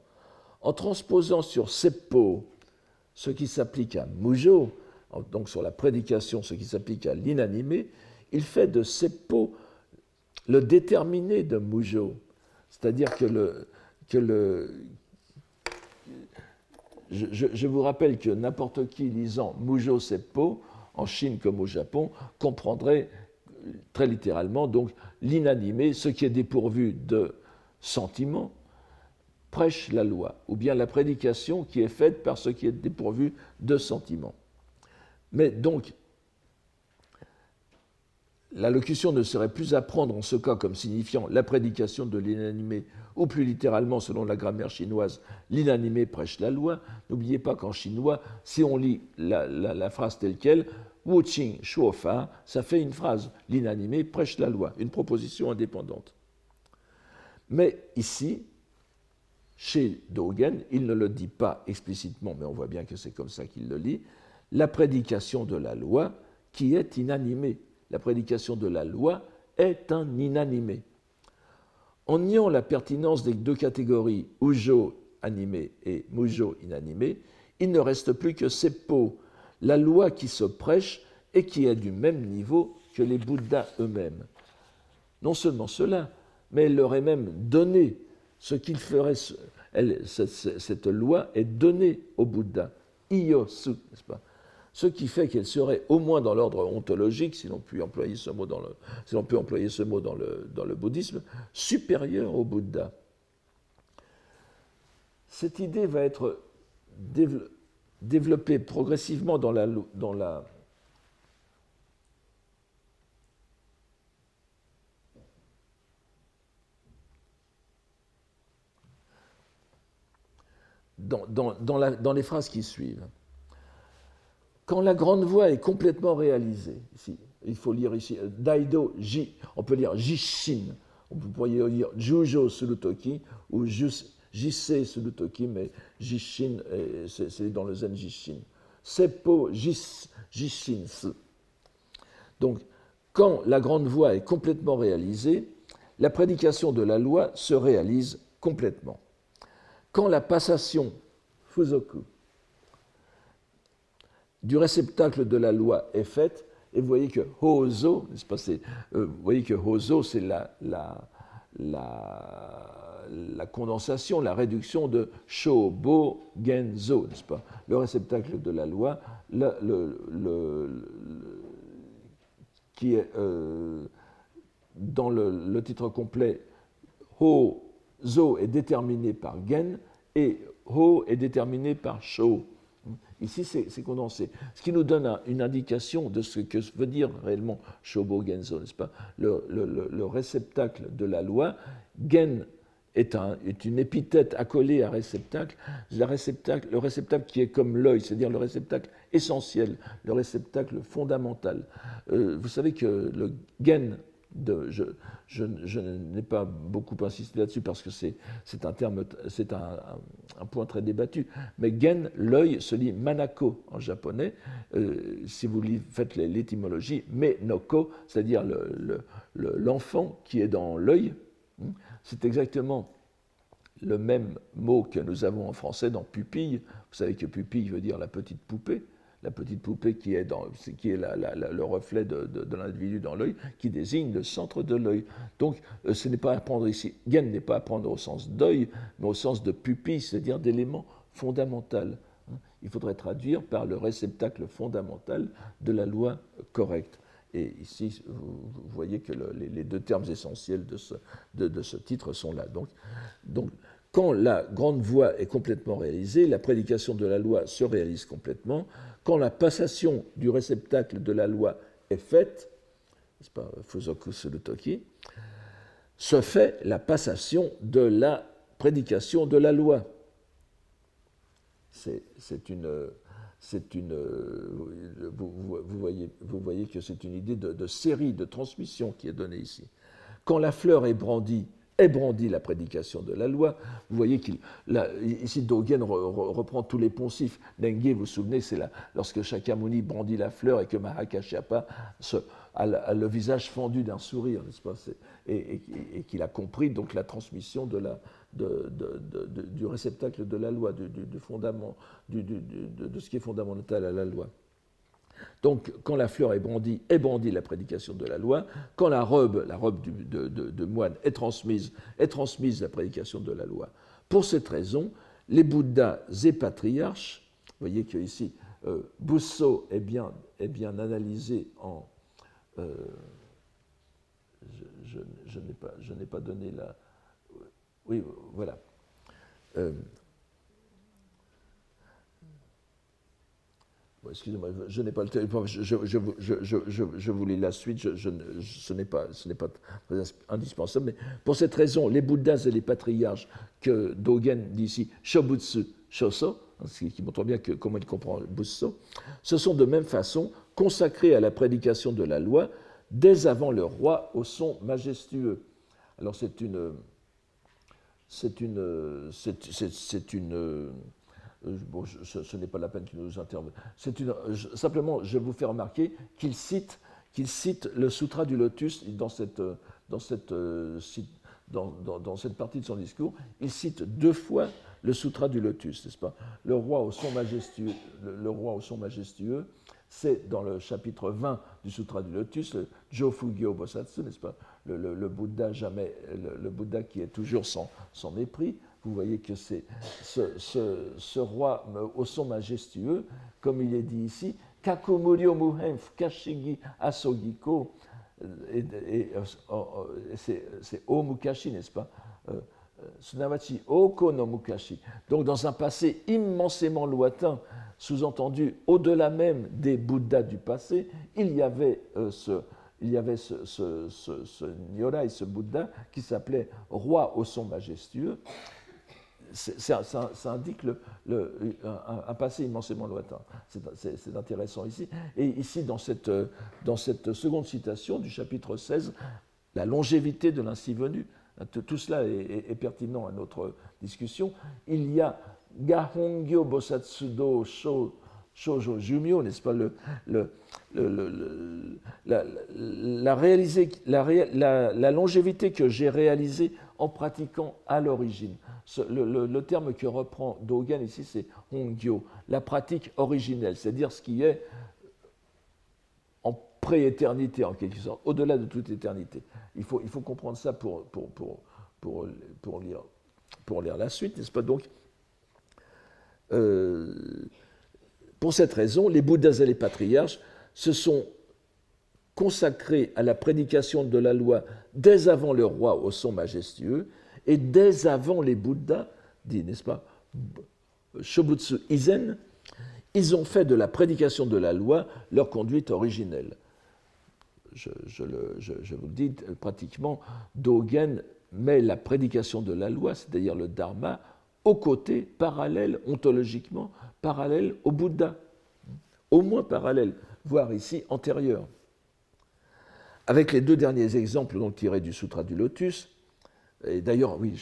En transposant sur Seppo ce qui s'applique à Mujo, donc sur la prédication, ce qui s'applique à l'inanimé, il fait de Seppo le déterminé de Mujo. C'est-à-dire je vous rappelle que n'importe qui lisant Mujo Seppo, en Chine comme au Japon, comprendrait très littéralement donc l'inanimé, ce qui est dépourvu de sentiments, prêche la loi, ou bien la prédication qui est faite par ce qui est dépourvu de sentiments. Mais donc, la locution ne serait plus à prendre en ce cas comme signifiant la prédication de l'inanimé, ou plus littéralement, selon la grammaire chinoise, l'inanimé prêche la loi. N'oubliez pas qu'en chinois, si on lit la phrase telle quelle, Wu Qing Shuo Fa, ça fait une phrase, l'inanimé prêche la loi, une proposition indépendante. Mais ici, chez Dogen, il ne le dit pas explicitement, mais on voit bien que c'est comme ça qu'il le lit, la prédication de la loi qui est inanimée. La prédication de la loi est un inanimé. En niant la pertinence des deux catégories, Ujo animé et Mujo inanimé, il ne reste plus que Seppo, la loi qui se prêche et qui est du même niveau que les Bouddhas eux-mêmes. Non seulement cela, mais elle leur est même donnée. Ce qu'il ferait, cette loi est donnée au Bouddha, Iyosu, n'est-ce pas? Ce qui fait qu'elle serait, au moins dans l'ordre ontologique, si l'on peut employer ce mot dans le bouddhisme, supérieure au Bouddha. Cette idée va être développée progressivement dans les phrases qui suivent. Quand la grande voie est complètement réalisée, ici, il faut lire ici Daido Ji, on peut lire Jishin, on pourrait lire Jujo Surutoki ou Jissei Surutoki, mais Jishin, c'est dans le Zen Jishin. Seppo Jishin. Donc, quand la grande voie est complètement réalisée, la prédication de la loi se réalise complètement. Quand la passation, Fuzoku, du réceptacle de la loi est faite, et vous voyez que Hozo, n'est-ce pas, vous voyez que Hozo, c'est la condensation, la réduction de Shobo Genzo, n'est-ce pas? Le réceptacle de la loi, qui est dans le titre complet, Ho Zo est déterminé par Gen et Ho est déterminé par Sho. Ici, c'est condensé. Ce qui nous donne une indication de ce que veut dire réellement Shobo Genzo, n'est-ce pas? Le réceptacle de la loi, Gen est une épithète accolée à réceptacle, le réceptacle qui est comme l'œil, c'est-à-dire le réceptacle essentiel, le réceptacle fondamental. Vous savez que le Gen, je n'ai pas beaucoup insisté là-dessus parce que c'est un point très débattu. Mais gen, l'œil, se lit manako en japonais. Si vous faites l'étymologie, me no ko, c'est-à-dire l'enfant qui est dans l'œil, c'est exactement le même mot que nous avons en français dans pupille. Vous savez que pupille veut dire la petite poupée qui est, le reflet de l'individu dans l'œil, qui désigne le centre de l'œil. Donc, ce n'est pas à prendre ici, gen n'est pas à prendre au sens d'œil, mais au sens de pupille, c'est-à-dire d'élément fondamental. Il faudrait traduire par le réceptacle fondamental de la loi correcte. Et ici, vous voyez que les deux termes essentiels de ce titre sont là. Donc, quand la grande voie est complètement réalisée, la prédication de la loi se réalise complètement. Quand la passation du réceptacle de la loi est faite, n'est-ce pas, Fuzoku Surutoki, se fait la passation de la prédication de la loi. Vous voyez que c'est une idée de série, de transmission qui est donnée ici. Quand la fleur est brandie la prédication de la loi. Vous voyez ici Dogen reprend tous les poncifs. Nenge, vous vous souvenez, c'est lorsque Shakyamuni brandit la fleur et que Mahakashyapa a le visage fendu d'un sourire, n'est-ce pas, et qu'il a compris donc la transmission du réceptacle de la loi, du fondament, de ce qui est fondamental à la loi. Donc, quand la fleur est brandie la prédication de la loi. Quand la robe de moine est transmise la prédication de la loi. Pour cette raison, les Bouddhas et patriarches, vous voyez qu'ici, Busso est bien analysé en... je n'ai pas donné la... Oui, voilà. Excusez-moi, je n'ai pas le temps. Je vous lis la suite. Ce n'est pas indispensable. Mais pour cette raison, les Bouddhas et les patriarches que Dogen dit ici, Shobutsu Shoso, ce qui montre bien comment il comprend Busso, se sont de même façon consacrés à la prédication de la loi dès avant le roi au son majestueux. Alors bon, ce n'est pas la peine qu'il nous intervienne. Simplement, je vous fais remarquer qu'il cite le Sutra du Lotus dans cette partie de son discours. Il cite 2 fois le Sutra du Lotus, n'est-ce pas? Le roi au son majestueux, c'est dans le chapitre 20 du Sutra du Lotus, le Jofugyo Bosatsu, n'est-ce pas? Le Bouddha qui est toujours sans mépris. Vous voyez que c'est ce roi au son majestueux, comme il est dit ici, Kakumuryo Muhen Fukashigi Asogiko, c'est O Mukashi, n'est-ce pas? Sunavachi Oko no Mukashi. Donc dans un passé immensément lointain, sous-entendu au-delà même des Bouddhas du passé, il y avait ce Nyorai, ce Bouddha, qui s'appelait roi au son majestueux. Ça indique un passé immensément lointain. C'est intéressant ici. Et ici, dans cette seconde citation du chapitre 16, la longévité de l'ainsi venu, tout cela est pertinent à notre discussion. Il y a Gahongyo Bosatsudo Shoujo Jumyo, n'est-ce pas, la longévité que j'ai réalisée en pratiquant à l'origine. Le terme que reprend Dogen ici, c'est Hongyo, la pratique originelle, c'est-à-dire ce qui est en prééternité, en quelque sorte, au-delà de toute éternité. Il faut comprendre ça pour lire pour lire la suite, n'est-ce pas? Donc, pour cette raison, les Bouddhas et les patriarches se sont consacrés à la prédication de la loi dès avant le roi au son majestueux et dès avant les Bouddhas, dit, n'est-ce pas, Shobutsu Izen, ils ont fait de la prédication de la loi leur conduite originelle. Je vous le dis, pratiquement, Dogen met la prédication de la loi, c'est-à-dire le dharma, aux côtés, parallèle, ontologiquement, parallèle au Bouddha. Au moins parallèle, voire ici antérieur. Avec les deux derniers exemples donc tirés du Sutra du Lotus, et d'ailleurs, oui,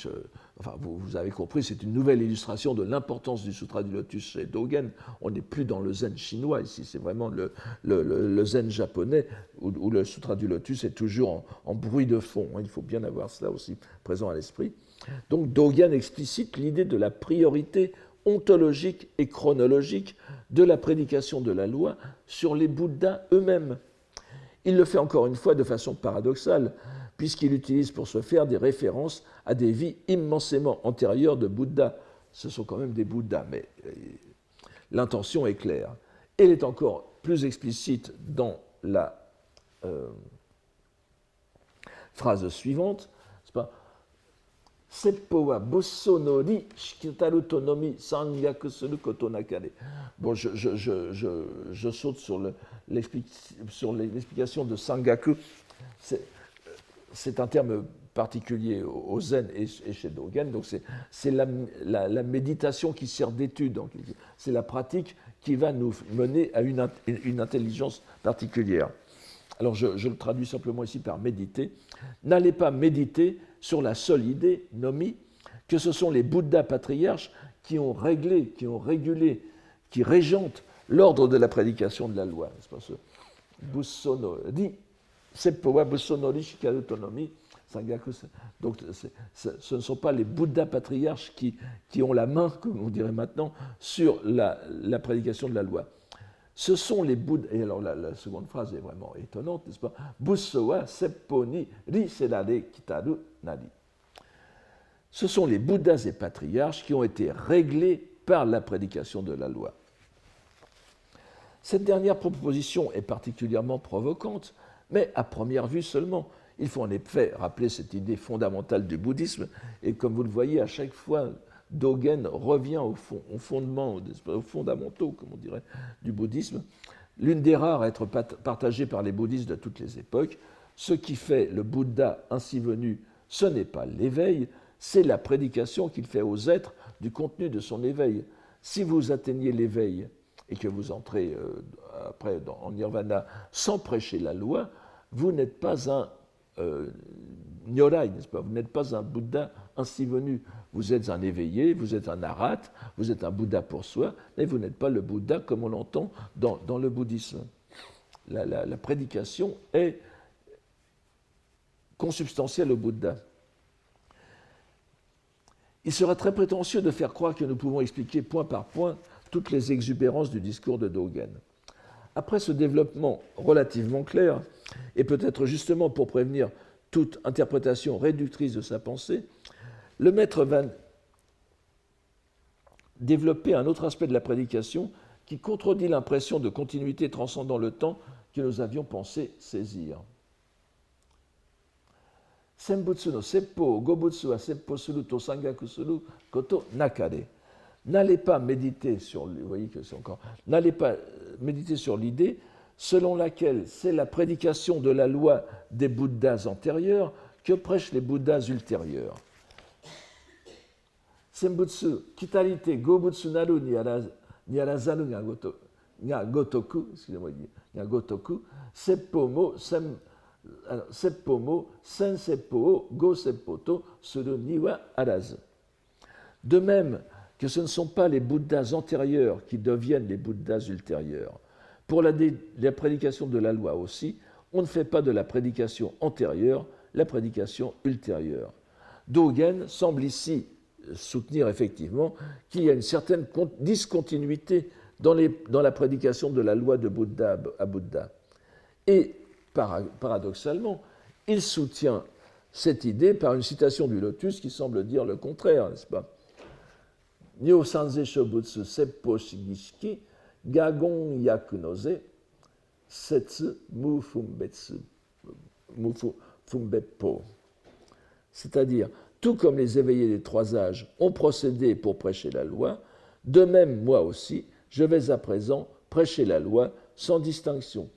vous avez compris, c'est une nouvelle illustration de l'importance du Sutra du Lotus chez Dogen. On n'est plus dans le zen chinois ici, c'est vraiment le zen japonais où le Sutra du Lotus est toujours en bruit de fond. Il faut bien avoir cela aussi présent à l'esprit. Donc Dogen explicite l'idée de la priorité ontologique et chronologique de la prédication de la loi sur les Bouddhas eux-mêmes. Il le fait encore une fois de façon paradoxale, puisqu'il utilise pour ce faire des références à des vies immensément antérieures de Bouddha. Ce sont quand même des Bouddhas, mais l'intention est claire. Elle est encore plus explicite dans la phrase suivante, c'est pas Seppo wa busso no ri shikitaru tonomi sangyaku suru koto nakare. Bon, je saute sur l'explication de Sangaku. C'est un terme particulier au zen et chez Dogen, donc c'est la méditation qui sert d'étude. C'est la pratique qui va nous mener à une intelligence particulière. Alors je le traduis simplement ici par méditer. N'allez pas méditer sur la seule idée, nomi, que ce sont les Bouddhas patriarches qui ont réglé, qui ont régulé, qui régentent l'ordre de la prédication de la loi. C'est pas ce Bussono ri, Seppo wa Bussono ri shikaru tonomi, Sangaku. Donc ce ne sont pas les Bouddhas patriarches qui ont la main, comme on dirait maintenant, sur la prédication de la loi. Ce sont les Bouddhas, et alors la seconde phrase est vraiment étonnante, n'est-ce pas? Busso wa seppo ni ri serare kitaru nari. Ce sont les Bouddhas et patriarches qui ont été réglés par la prédication de la loi. Cette dernière proposition est particulièrement provocante, mais à première vue seulement. Il faut en effet rappeler cette idée fondamentale du bouddhisme, et comme vous le voyez, à chaque fois, Dogen revient aux fondamentaux, comme on dirait, du bouddhisme, l'une des rares à être partagée par les bouddhistes de toutes les époques. Ce qui fait le Bouddha ainsi venu, ce n'est pas l'éveil, c'est la prédication qu'il fait aux êtres du contenu de son éveil. Si vous atteignez l'éveil et que vous entrez après en nirvana sans prêcher la loi, vous n'êtes pas un Nyorai, n'est-ce pas? Vous n'êtes pas un Bouddha ainsi venu. Vous êtes un éveillé, vous êtes un arat, vous êtes un Bouddha pour soi, mais vous n'êtes pas le Bouddha comme on l'entend dans le bouddhisme. La prédication est consubstantielle au Bouddha. Il serait très prétentieux de faire croire que nous pouvons expliquer point par point toutes les exubérances du discours de Dogen. Après ce développement relativement clair, et peut-être justement pour prévenir toute interprétation réductrice de sa pensée, le maître va développer un autre aspect de la prédication qui contredit l'impression de continuité transcendant le temps que nous avions pensé saisir. Senbutsu no seppo gobutsu wa seppo suru to sangaku suru koto nakare. N'allez pas méditer sur, vous voyez que c'est encore, n'allez pas méditer sur l'idée selon laquelle c'est la prédication de la loi des Bouddhas antérieurs que prêchent les Bouddhas ultérieurs. Senbutsu kitarite gobutsu naru niarazaru nga gotoku, excusez-moi, nga gotoku, seppo mo sen seppo o go seppo to suru ni wa arazu. De même que ce ne sont pas les Bouddhas antérieurs qui deviennent les Bouddhas ultérieurs. Pour la prédication de la loi aussi, on ne fait pas de la prédication antérieure la prédication ultérieure. Dogen semble ici soutenir effectivement qu'il y a une certaine discontinuité dans la prédication de la loi de Bouddha à Bouddha. Et paradoxalement, il soutient cette idée par une citation du lotus qui semble dire le contraire, n'est-ce pas? Nyo sanze shobutsu seppo shigishiki gagon yakunoze setsu mu fumbeppo. C'est-à-dire, tout comme les éveillés des trois âges ont procédé pour prêcher la loi, de même, moi aussi, je vais à présent prêcher la loi sans distinction.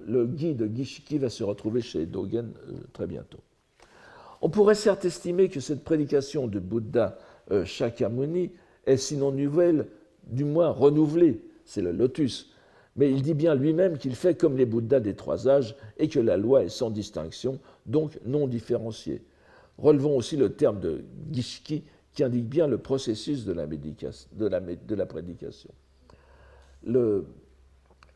Le guide Gishiki va se retrouver chez Dogen très bientôt. On pourrait certes estimer que cette prédication de Bouddha Shakyamuni est sinon nouvelle, du moins renouvelée, c'est le lotus, mais il dit bien lui-même qu'il fait comme les Bouddhas des trois âges et que la loi est sans distinction, donc non différenciée. Relevons aussi le terme de Gishiki qui indique bien le processus de la prédication.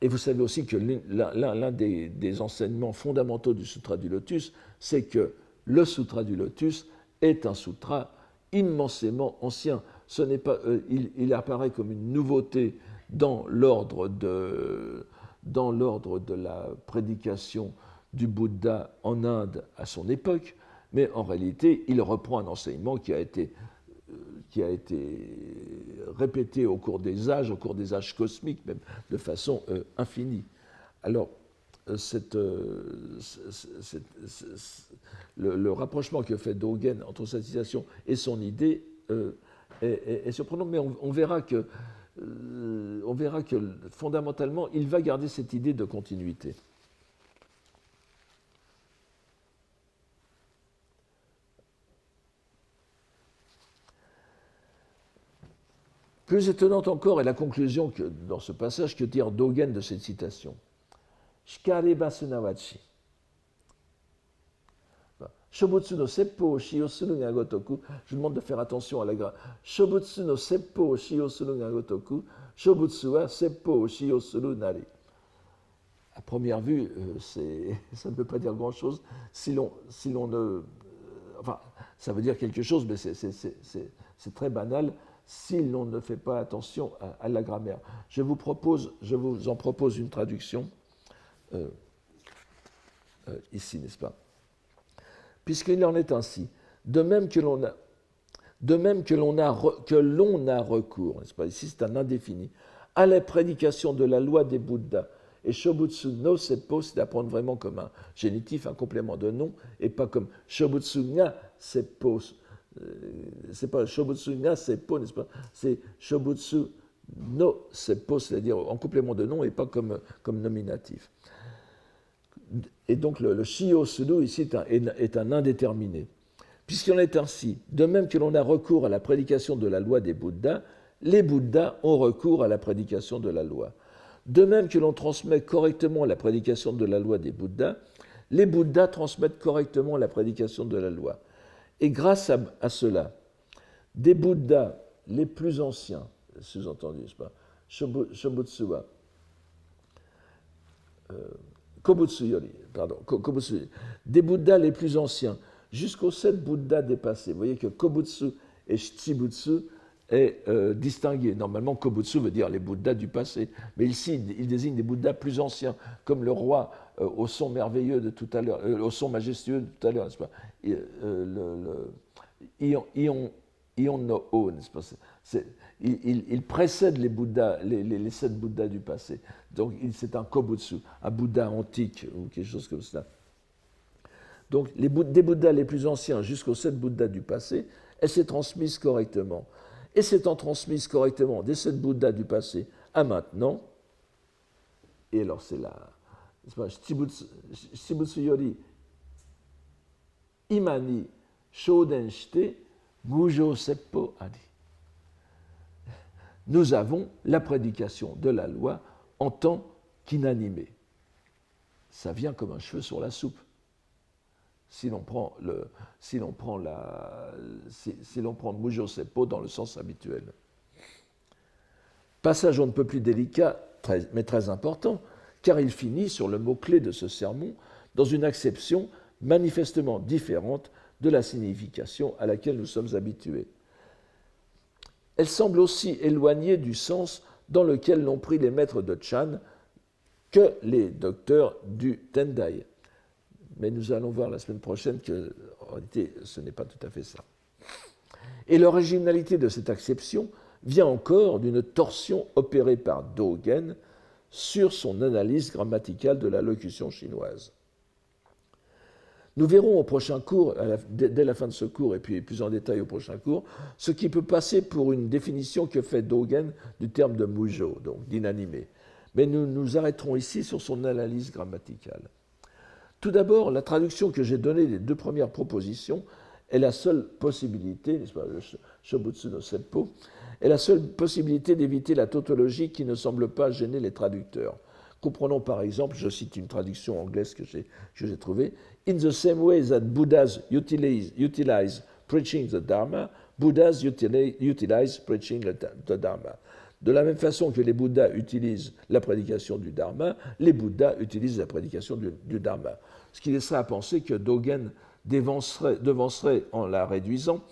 Et vous savez aussi que l'un des enseignements fondamentaux du Sutra du Lotus, c'est que le Sutra du Lotus est un sutra immensément ancien. Il apparaît comme une nouveauté dans l'ordre de la prédication du Bouddha en Inde à son époque, mais en réalité, il reprend un enseignement qui a été répété au cours des âges cosmiques, même de façon infinie. Alors, le rapprochement que fait Dogen entre cette citation et son idée est surprenant, mais on verra que fondamentalement, il va garder cette idée de continuité. Plus étonnante encore est la conclusion dans ce passage que tire Dogen de cette citation. Shikareba sunawachi. Shobutsu no seppo o shio suru ga gotoku. Je vous demande de faire attention à la grammaire. Shobutsu no seppo o shio suru ga gotoku. Shobutsu wa seppo o shio suru nari. À première vue, ça ne veut pas dire grand-chose si l'on ne... Enfin, ça veut dire quelque chose, mais c'est très banal si l'on ne fait pas attention à la grammaire. Je vous en propose une traduction ici, n'est-ce pas? Puisqu'il en est ainsi, de même que l'on a recours, n'est-ce pas? Ici c'est un indéfini, à la prédication de la loi des Bouddhas. Et Shobutsu no seppo, c'est d'apprendre vraiment comme un génitif, un complément de nom, et pas comme Shobutsu nga seppo. C'est pas Shobutsu nga seppo, n'est-ce pas? C'est Shobutsu no seppo, c'est-à-dire en complément de nom et pas comme nominatif. Et donc le shio suru ici est un indéterminé. Puisqu'il en est ainsi, de même que l'on a recours à la prédication de la loi des Bouddhas, les Bouddhas ont recours à la prédication de la loi. De même que l'on transmet correctement la prédication de la loi des Bouddhas, les Bouddhas transmettent correctement la prédication de la loi. Et grâce à cela, des Bouddhas les plus anciens, sous-entendu, n'est-ce pas, Shobutsuwa, Kobutsuyori, des Bouddhas les plus anciens, jusqu'aux 7 Bouddhas dépassés. Vous voyez que Kobutsu et Shichibutsu est distingué. Normalement, Kobutsu veut dire les Bouddhas du passé, mais ici, il désigne des Bouddhas plus anciens, comme le roi au son merveilleux de tout à l'heure, au son majestueux de tout à l'heure, n'est-ce pas? Ion no O, n'est-ce pas? Il précède les Bouddhas, les 7 Bouddhas du passé. Donc, c'est un Kobutsu, un Bouddha antique, ou quelque chose comme cela. Donc, des Bouddhas les plus anciens jusqu'aux 7 Bouddhas du passé, elle s'est transmise correctement. Et s'étant transmise correctement des 7 Bouddhas du passé à maintenant, et alors c'est là, Shibutsu yori imani shoden shite mujo seppo ari. Nous avons la prédication de la loi en tant qu'inanimé. Ça vient comme un cheveu sur la soupe. Si l'on prend Mujo Seppo dans le sens habituel. Passage on ne peut plus délicat, mais très important, car il finit sur le mot-clé de ce sermon dans une acception manifestement différente de la signification à laquelle nous sommes habitués. Elle semble aussi éloignée du sens dans lequel l'ont pris les maîtres de Chan que les docteurs du Tendai. mais nous allons voir la semaine prochaine que, en réalité, ce n'est pas tout à fait ça. Et l'originalité de cette acception vient encore d'une torsion opérée par Dogen sur son analyse grammaticale de la locution chinoise. Nous verrons au prochain cours, dès la fin de ce cours, et puis plus en détail au prochain cours, ce qui peut passer pour une définition que fait Dogen du terme de mujo, donc d'inanimé. Mais nous nous arrêterons ici sur son analyse grammaticale. Tout d'abord, la traduction que j'ai donnée des deux premières propositions est la seule possibilité, n'est-ce pas, le Shobutsu no Seppo, est la seule possibilité d'éviter la tautologie qui ne semble pas gêner les traducteurs. Comprenons par exemple, je cite une traduction anglaise que j'ai trouvée, In the same way that Buddhas utilize preaching the Dharma, Buddhas utilize preaching the Dharma. De la même façon que les Bouddhas utilisent la prédication du Dharma, les Bouddhas utilisent la prédication du Dharma. Ce qui laisserait à penser que Dogen devancerait, en la réduisant,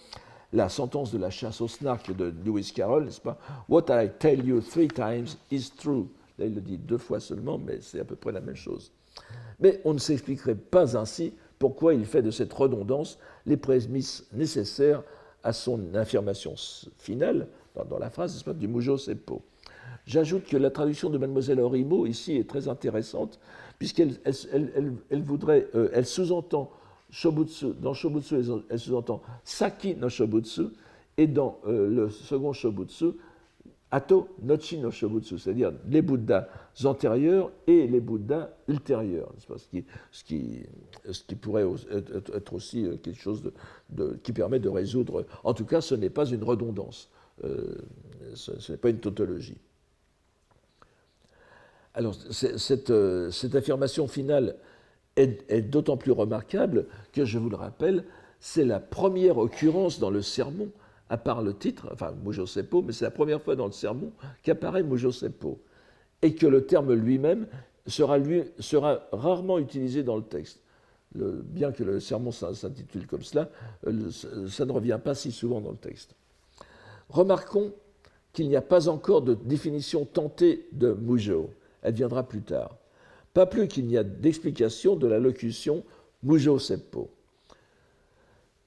la sentence de la chasse au snark de Lewis Carroll, n'est-ce pas? What I tell you 3 times is true. Là, il le dit 2 fois seulement, mais c'est à peu près la même chose. Mais on ne s'expliquerait pas ainsi pourquoi il fait de cette redondance les prémices nécessaires à son affirmation finale, dans la phrase, n'est-ce pas, du Mujo Seppo. J'ajoute que la traduction de Mademoiselle Horimo ici est très intéressante, puisqu'elle elle sous-entend Shobutsu, dans Shobutsu, elle sous-entend Saki no Shobutsu, et dans le second Shobutsu, Ato Nochi no Shobutsu, c'est-à-dire les Bouddhas antérieurs et les Bouddhas ultérieurs, ce qui pourrait être aussi quelque chose qui permet de résoudre. En tout cas, ce n'est pas une redondance, ce n'est pas une tautologie. Alors, cette affirmation finale est d'autant plus remarquable que, je vous le rappelle, c'est la première occurrence dans le sermon, à part le titre, enfin Mujo Seppo, mais c'est la première fois dans le sermon qu'apparaît Mujo Seppo, et que le terme lui-même sera rarement utilisé dans le texte. Bien que le sermon s'intitule comme cela, ça ne revient pas si souvent dans le texte. Remarquons qu'il n'y a pas encore de définition tentée de Mujo. Elle viendra plus tard. Pas plus qu'il n'y a d'explication de la locution Mujo Seppo.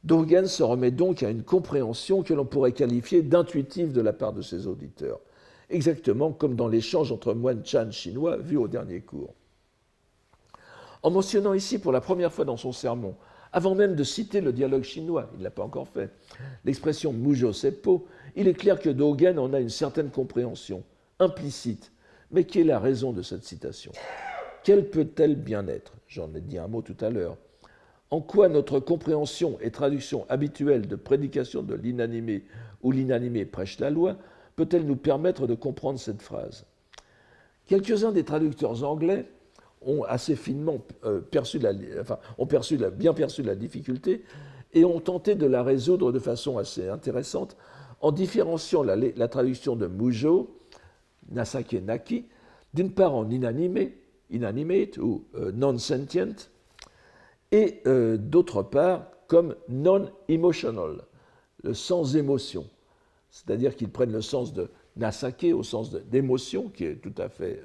Dogen se remet donc à une compréhension que l'on pourrait qualifier d'intuitive de la part de ses auditeurs, exactement comme dans l'échange entre moines Chan chinois vu au dernier cours. En mentionnant ici pour la première fois dans son sermon, avant même de citer le dialogue chinois, il ne l'a pas encore fait, l'expression Mujo Seppo, il est clair que Dogen en a une certaine compréhension, implicite, mais qui est la raison de cette citation. Quelle peut-elle bien être? J'en ai dit un mot tout à l'heure. En quoi notre compréhension et traduction habituelle de prédication de l'inanimé ou l'inanimé prêche la loi peut-elle nous permettre de comprendre cette phrase? Quelques-uns des traducteurs anglais ont assez finement bien perçu la difficulté et ont tenté de la résoudre de façon assez intéressante en différenciant la traduction de Mujo, Nasake Naki, d'une part en inanimé, inanimate ou non-sentient, et d'autre part comme non-emotional, le sans émotion. C'est-à-dire qu'ils prennent le sens de nasake au sens d'émotion, qui est tout à fait,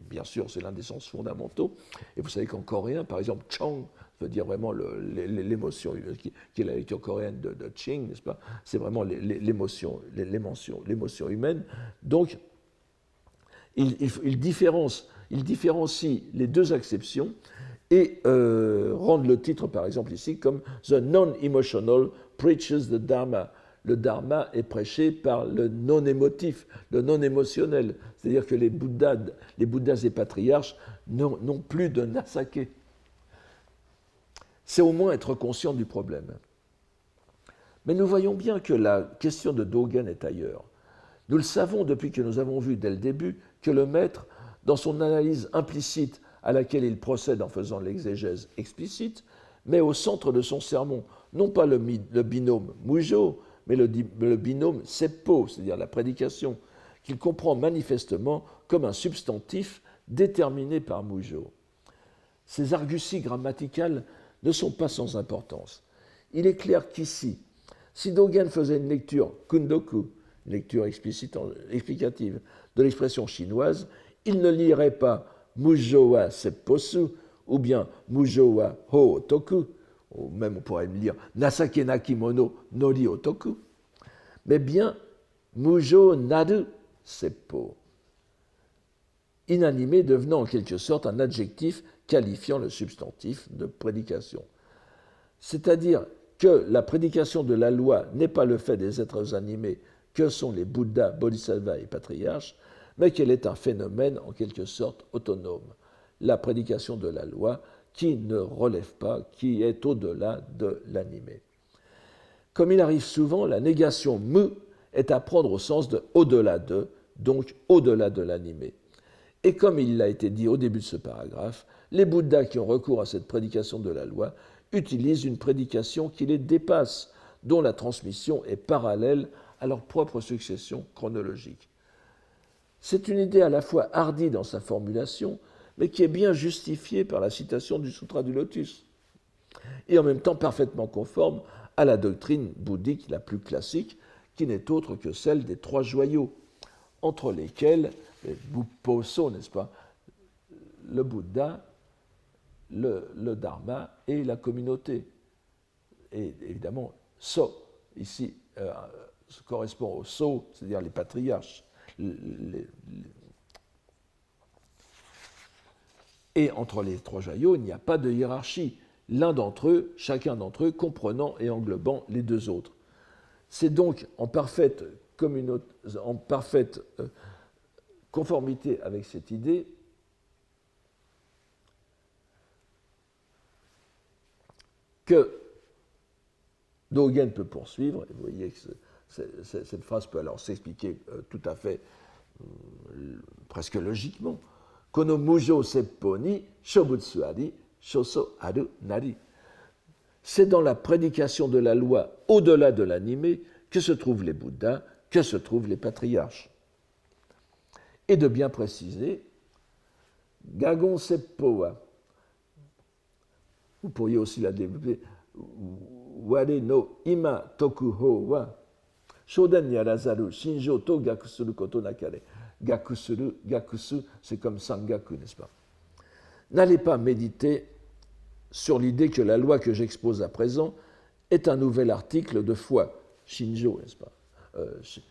bien sûr, c'est l'un des sens fondamentaux. Et vous savez qu'en coréen, par exemple, chong veut dire vraiment l'émotion, qui est la lecture coréenne de ching, n'est-ce pas? C'est vraiment l'émotion humaine. Donc, il différencie les deux acceptions et rendent le titre, par exemple, ici, comme The Non-Emotional Preaches the Dharma. Le Dharma est prêché par le non-émotif, le non-émotionnel. C'est-à-dire que les Bouddhas et patriarches n'ont plus de nasake. C'est au moins être conscient du problème. Mais nous voyons bien que la question de Dogen est ailleurs. Nous le savons depuis que nous avons vu dès le début que le maître, dans son analyse implicite à laquelle il procède en faisant l'exégèse explicite, met au centre de son sermon non pas le binôme Mujo, mais le binôme Seppo, c'est-à-dire la prédication, qu'il comprend manifestement comme un substantif déterminé par Mujo. Ces arguties grammaticales ne sont pas sans importance. Il est clair qu'ici, si Dogen faisait une lecture kundoku, une lecture explicative de l'expression chinoise, il ne lirait pas Mujo wa Sepposu ou bien Mujo wa ho otoku, ou même on pourrait me lire Nasake na kimono nori otoku, mais bien Mujo naru seppo, inanimé devenant en quelque sorte un adjectif qualifiant le substantif de prédication. C'est-à-dire que la prédication de la loi n'est pas le fait des êtres animés que sont les Bouddhas, Bodhisattvas et Patriarches, mais qu'elle est un phénomène en quelque sorte autonome. La prédication de la loi qui ne relève pas, qui est au-delà de l'animé. Comme il arrive souvent, la négation mu est à prendre au sens de au-delà de, donc au-delà de l'animé. Et comme il l'a été dit au début de ce paragraphe, les Bouddhas qui ont recours à cette prédication de la loi utilisent une prédication qui les dépasse, dont la transmission est parallèle à leur propre succession chronologique. C'est une idée à la fois hardie dans sa formulation, mais qui est bien justifiée par la citation du Sutra du Lotus, et en même temps parfaitement conforme à la doctrine bouddhique la plus classique, qui n'est autre que celle des trois joyaux, entre lesquels, les Buposo, n'est-ce pas, le Bouddha, le Dharma et la communauté. Et évidemment, So, ici, correspond au So, c'est-à-dire les patriarches. Et entre les trois joyaux, il n'y a pas de hiérarchie. L'un d'entre eux, chacun d'entre eux, comprenant et englobant les deux autres. C'est donc en parfaite conformité avec cette idée que Dogen peut poursuivre, et vous voyez que cette phrase peut alors s'expliquer tout à fait, presque logiquement. Kono mujo seppo ni shobutsu ari, shoso aru nari. C'est dans la prédication de la loi au-delà de l'animé que se trouvent les Bouddhas, que se trouvent les patriarches. Et de bien préciser, Gagon seppo wa, vous pourriez aussi la développer, Ware no ima tokuho wa shoden yarazaru shinjo to gakusuru koto nakare. Gakusu, c'est comme sangaku, n'est-ce pas? N'allez pas méditer sur l'idée que la loi que j'expose à présent est un nouvel article de foi, shinjo, n'est-ce pas?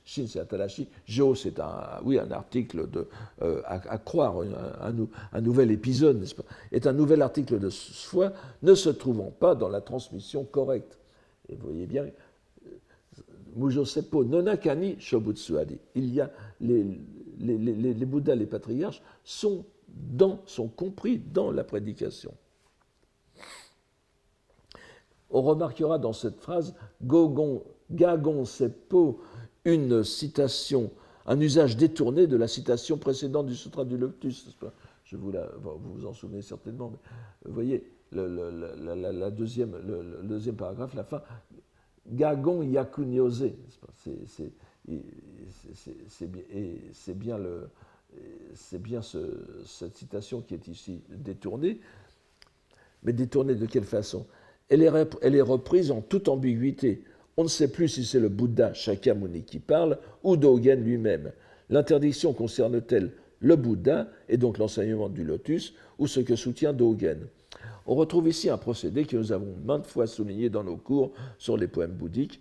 Shin, c'est Atarashi, Jo, c'est un article à croire, un nouvel épisode, n'est-ce pas? Est un nouvel article de foi ne se trouvant pas dans la transmission correcte. Et vous voyez bien, Mujo Seppo Nonakani Shobutsuari. Il y a les Bouddhas, les patriarches, sont compris dans la prédication. On remarquera dans cette phrase Gagon Seppo une citation, un usage détourné de la citation précédente du Sutra du Lotus. Vous vous en souvenez certainement, mais vous voyez, le deuxième paragraphe, la fin, Gagon Yakunyose, c'est bien cette citation qui est ici détournée, mais détournée de quelle façon? Elle est reprise en toute ambiguïté. On ne sait plus si c'est le Bouddha Shakyamuni qui parle ou Dogen lui-même. L'interdiction concerne-t-elle le Bouddha, et donc l'enseignement du lotus, ou ce que soutient Dogen? On retrouve ici un procédé que nous avons maintes fois souligné dans nos cours sur les poèmes bouddhiques,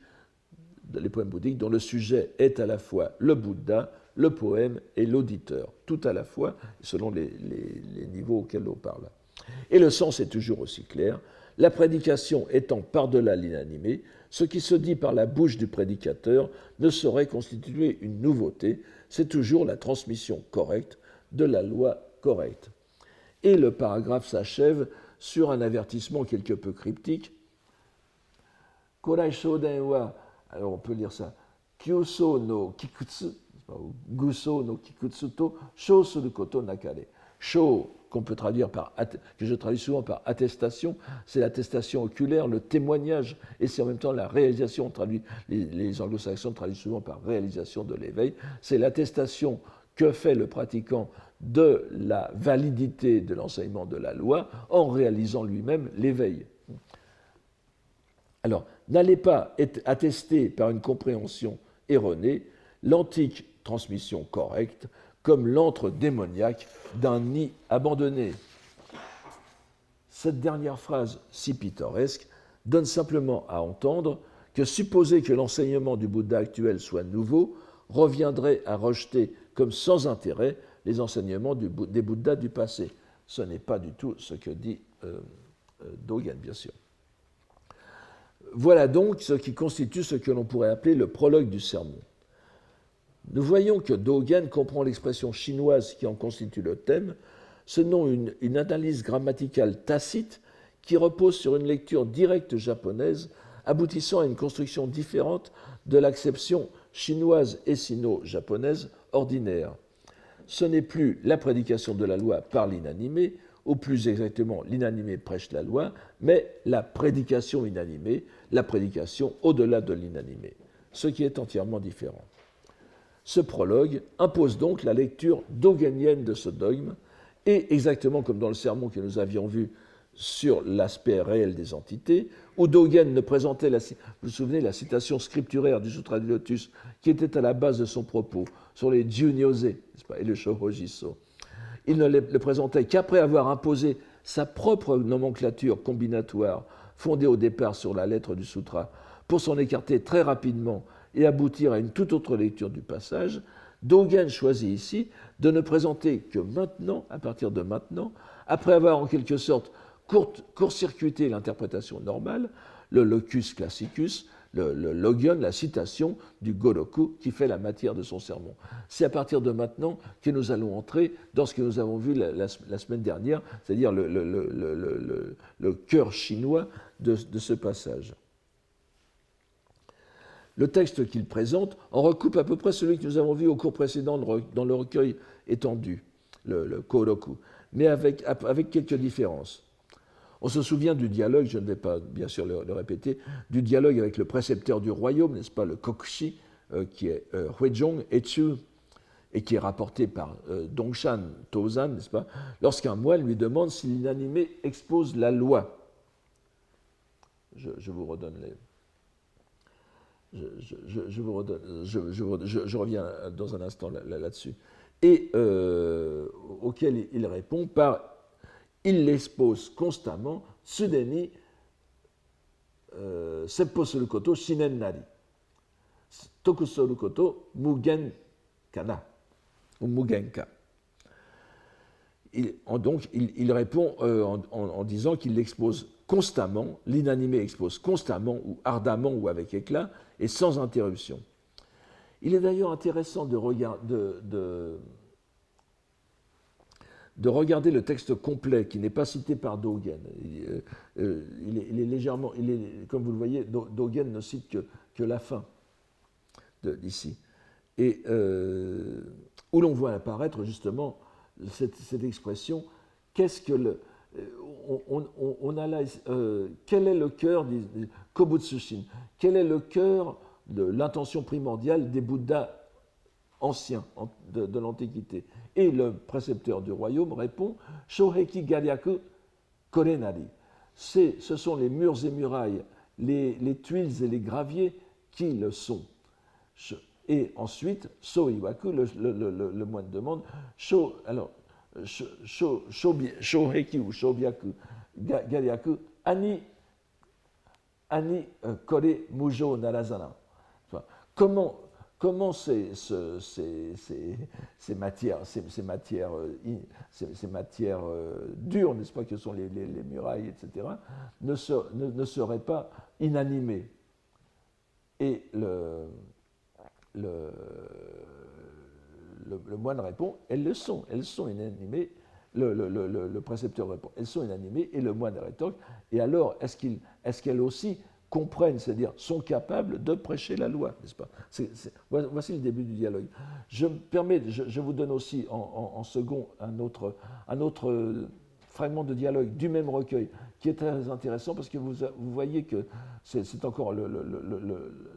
dont le sujet est à la fois le Bouddha, le poème et l'auditeur, tout à la fois, selon les niveaux auxquels on parle. Et le sens est toujours aussi clair. La prédication étant par-delà l'inanimé, ce qui se dit par la bouche du prédicateur ne saurait constituer une nouveauté, c'est toujours la transmission correcte de la loi correcte. Et le paragraphe s'achève sur un avertissement quelque peu cryptique. Korai shoden wa, alors on peut lire ça, kyuso no kikutsu, guso no kikutsu to sho suru koto nakare. Sho, qu'on peut traduire que je traduis souvent par attestation, c'est l'attestation oculaire, le témoignage, et c'est en même temps la réalisation, les anglo-saxons traduisent souvent par réalisation de l'éveil, c'est l'attestation que fait le pratiquant de la validité de l'enseignement de la loi en réalisant lui-même l'éveil. Alors, n'allez pas attester par une compréhension erronée l'antique transmission correcte comme l'antre démoniaque d'un nid abandonné. Cette dernière phrase si pittoresque donne simplement à entendre que supposer que l'enseignement du Bouddha actuel soit nouveau reviendrait à rejeter comme sans intérêt les enseignements des Bouddhas du passé. Ce n'est pas du tout ce que dit Dogen, bien sûr. Voilà donc ce qui constitue ce que l'on pourrait appeler le prologue du sermon. Nous voyons que Dogen comprend l'expression chinoise qui en constitue le thème, selon une analyse grammaticale tacite qui repose sur une lecture directe japonaise, aboutissant à une construction différente de l'acception chinoise et sino-japonaise ordinaire. Ce n'est plus la prédication de la loi par l'inanimé, ou plus exactement l'inanimé prêche la loi, mais la prédication inanimée, la prédication au-delà de l'inanimé, ce qui est entièrement différent. Ce prologue impose donc la lecture dogenienne de ce dogme, et exactement comme dans le sermon que nous avions vu sur l'aspect réel des entités, où Dogen ne présentait, vous vous souvenez, la citation scripturaire du Sutra du Lotus, qui était à la base de son propos, sur les Junyose et le Shohojiso. Il ne le présentait qu'après avoir imposé sa propre nomenclature combinatoire, fondée au départ sur la lettre du sutra, pour s'en écarter très rapidement et aboutir à une toute autre lecture du passage. Dogen choisit ici de ne présenter que maintenant, à partir de maintenant, après avoir en quelque sorte court-circuité l'interprétation normale, le locus classicus, le logion, la citation du Goroku qui fait la matière de son sermon. C'est à partir de maintenant que nous allons entrer dans ce que nous avons vu la semaine dernière, c'est-à-dire le cœur chinois de ce passage. Le texte qu'il présente en recoupe à peu près celui que nous avons vu au cours précédent dans le recueil étendu, le Koroku, mais avec quelques différences. On se souvient du dialogue, je ne vais pas bien sûr le répéter, du dialogue avec le précepteur du royaume, n'est-ce pas, le Kokushi, qui est Huizhong Etsu, et qui est rapporté par Dongshan Tozan, n'est-ce pas, lorsqu'un moine lui demande si l'inanimé expose la loi. Je vous redonne les... Je reviens dans un instant là-dessus. Et auquel il répond par il l'expose constamment, Tsudeni Sepposoru koto shinen nari, Tokusoru koto mugen kana, ou mugenka. Donc il répond en disant qu'il l'expose constamment, l'inanimé expose constamment, ou ardemment, ou avec éclat, et sans interruption. Il est d'ailleurs intéressant de regarder le texte complet qui n'est pas cité par Dogen. Il est légèrement, comme vous le voyez, Dogen ne cite que la fin d'ici. Et où l'on voit apparaître justement cette expression, qu'est-ce que on a là, quel est le cœur du Kobutsushin, quel est le cœur de l'intention primordiale des Bouddhas anciens de l'Antiquité. Et le précepteur du royaume répond Shoheki Garyaku Korenari. Ce sont les murs et murailles, les tuiles et les graviers qui le sont. Et ensuite, So Iwaku, le moine demande Shoheki ou Shobyaku Garyaku Ani Kore Mujo Narazana. Comment ces matières dures, n'est-ce pas, que sont les murailles, etc., ne seraient pas inanimées. Et le moine répond, elles sont inanimées. Le précepteur répond, elles sont inanimées, et le moine rétorque, et alors est-ce qu'elles aussi comprennent, c'est-à-dire sont capables de prêcher la loi, n'est-ce pas? Voici le début du dialogue. Je vous donne aussi en second un autre fragment de dialogue du même recueil qui est très intéressant parce que vous voyez que c'est encore,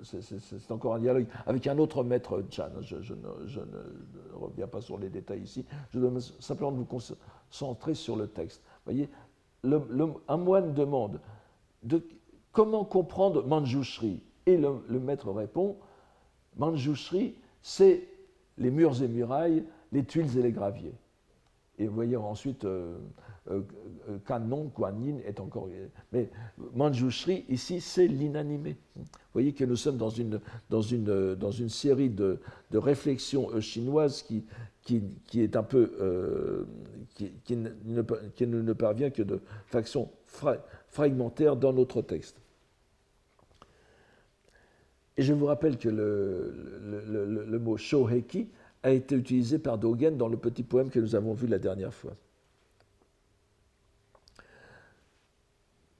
c'est encore un dialogue avec un autre maître Chan. Je ne reviens pas sur les détails ici, je dois simplement vous concentrer sur le texte. Vous voyez, un moine demande comment comprendre Manjushri, et le maître répond Manjushri, c'est les murs et murailles, les tuiles et les graviers. et vous voyez ensuite Kannon, Kuan-Yin est encore. Mais Manjushri, ici, c'est l'inanimé. Vous voyez que nous sommes dans une série de réflexions chinoises qui est un peu. Qui ne parvient que de façon fragmentaire dans notre texte. Et je vous rappelle que le mot Shoheki a été utilisé par Dogen dans le petit poème que nous avons vu la dernière fois.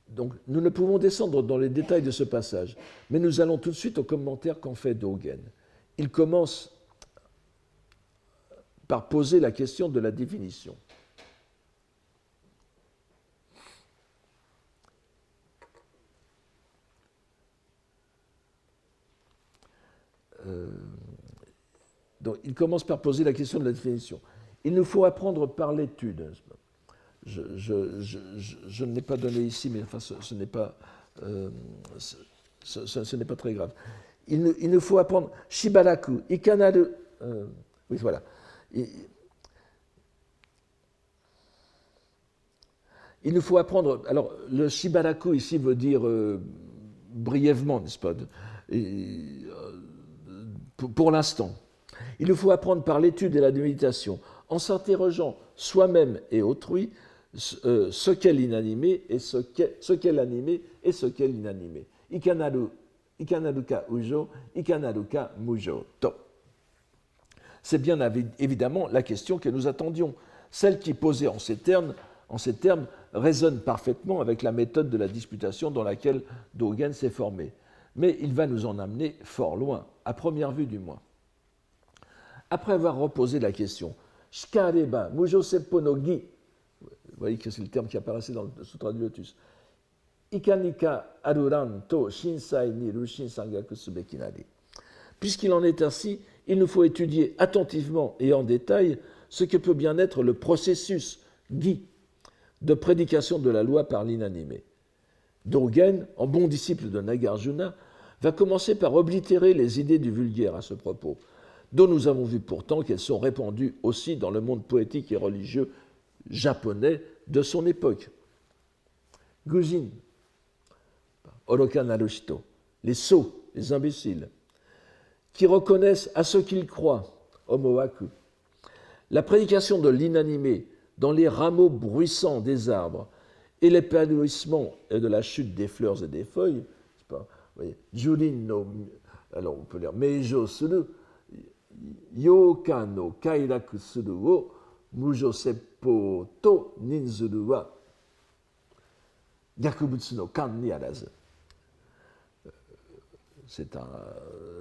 Donc, nous ne pouvons descendre dans les détails de ce passage, mais nous allons tout de suite au commentaire qu'en fait Dogen. Il commence par poser la question de la définition. Donc, il commence par poser la question de la définition. Il nous faut apprendre par l'étude. Je ne l'ai pas donné ici, mais enfin, ce n'est pas très grave. Il nous faut apprendre Shibaraku, Ikanaru. Oui, voilà. Il nous faut apprendre. Alors, le Shibaraku ici veut dire brièvement, n'est-ce pas, pour l'instant. Il nous faut apprendre par l'étude et la méditation, en s'interrogeant soi-même et autrui ce qu'est l'inanimé et ce qu'est l'animé et ce qu'est l'inanimé. Ikanaruka ujo, ikanaruka mujo to. C'est bien évidemment la question que nous attendions, celle qui, posée en ces termes, résonne parfaitement avec la méthode de la disputation dans laquelle Dogen s'est formé. Mais il va nous en amener fort loin, à première vue du moins. Après avoir reposé la question, Shikareba, Mujo Seppo no Gi, vous voyez que c'est le terme qui apparaissait dans le Sutra du Lotus, Ikanika Aruran to Shinsai ni Rushin Sangaku Subeki Nari. Puisqu'il en est ainsi, il nous faut étudier attentivement et en détail ce que peut bien être le processus Gi de prédication de la loi par l'inanimé. Dogen, en bon disciple de Nagarjuna, va commencer par oblitérer les idées du vulgaire à ce propos, dont nous avons vu pourtant qu'elles sont répandues aussi dans le monde poétique et religieux japonais de son époque. Gujin, Oroka Narushito, les sots, les imbéciles, qui reconnaissent à ce qu'ils croient, Homoaku, la prédication de l'inanimé dans les rameaux bruissants des arbres et l'épanouissement de la chute des fleurs et des feuilles, Jurin no, alors on peut lire Meijo suru, Yoka no kairaku suru wo mujo seppo to ninzuru wa gyakubutsu no kan ni arazu. C'est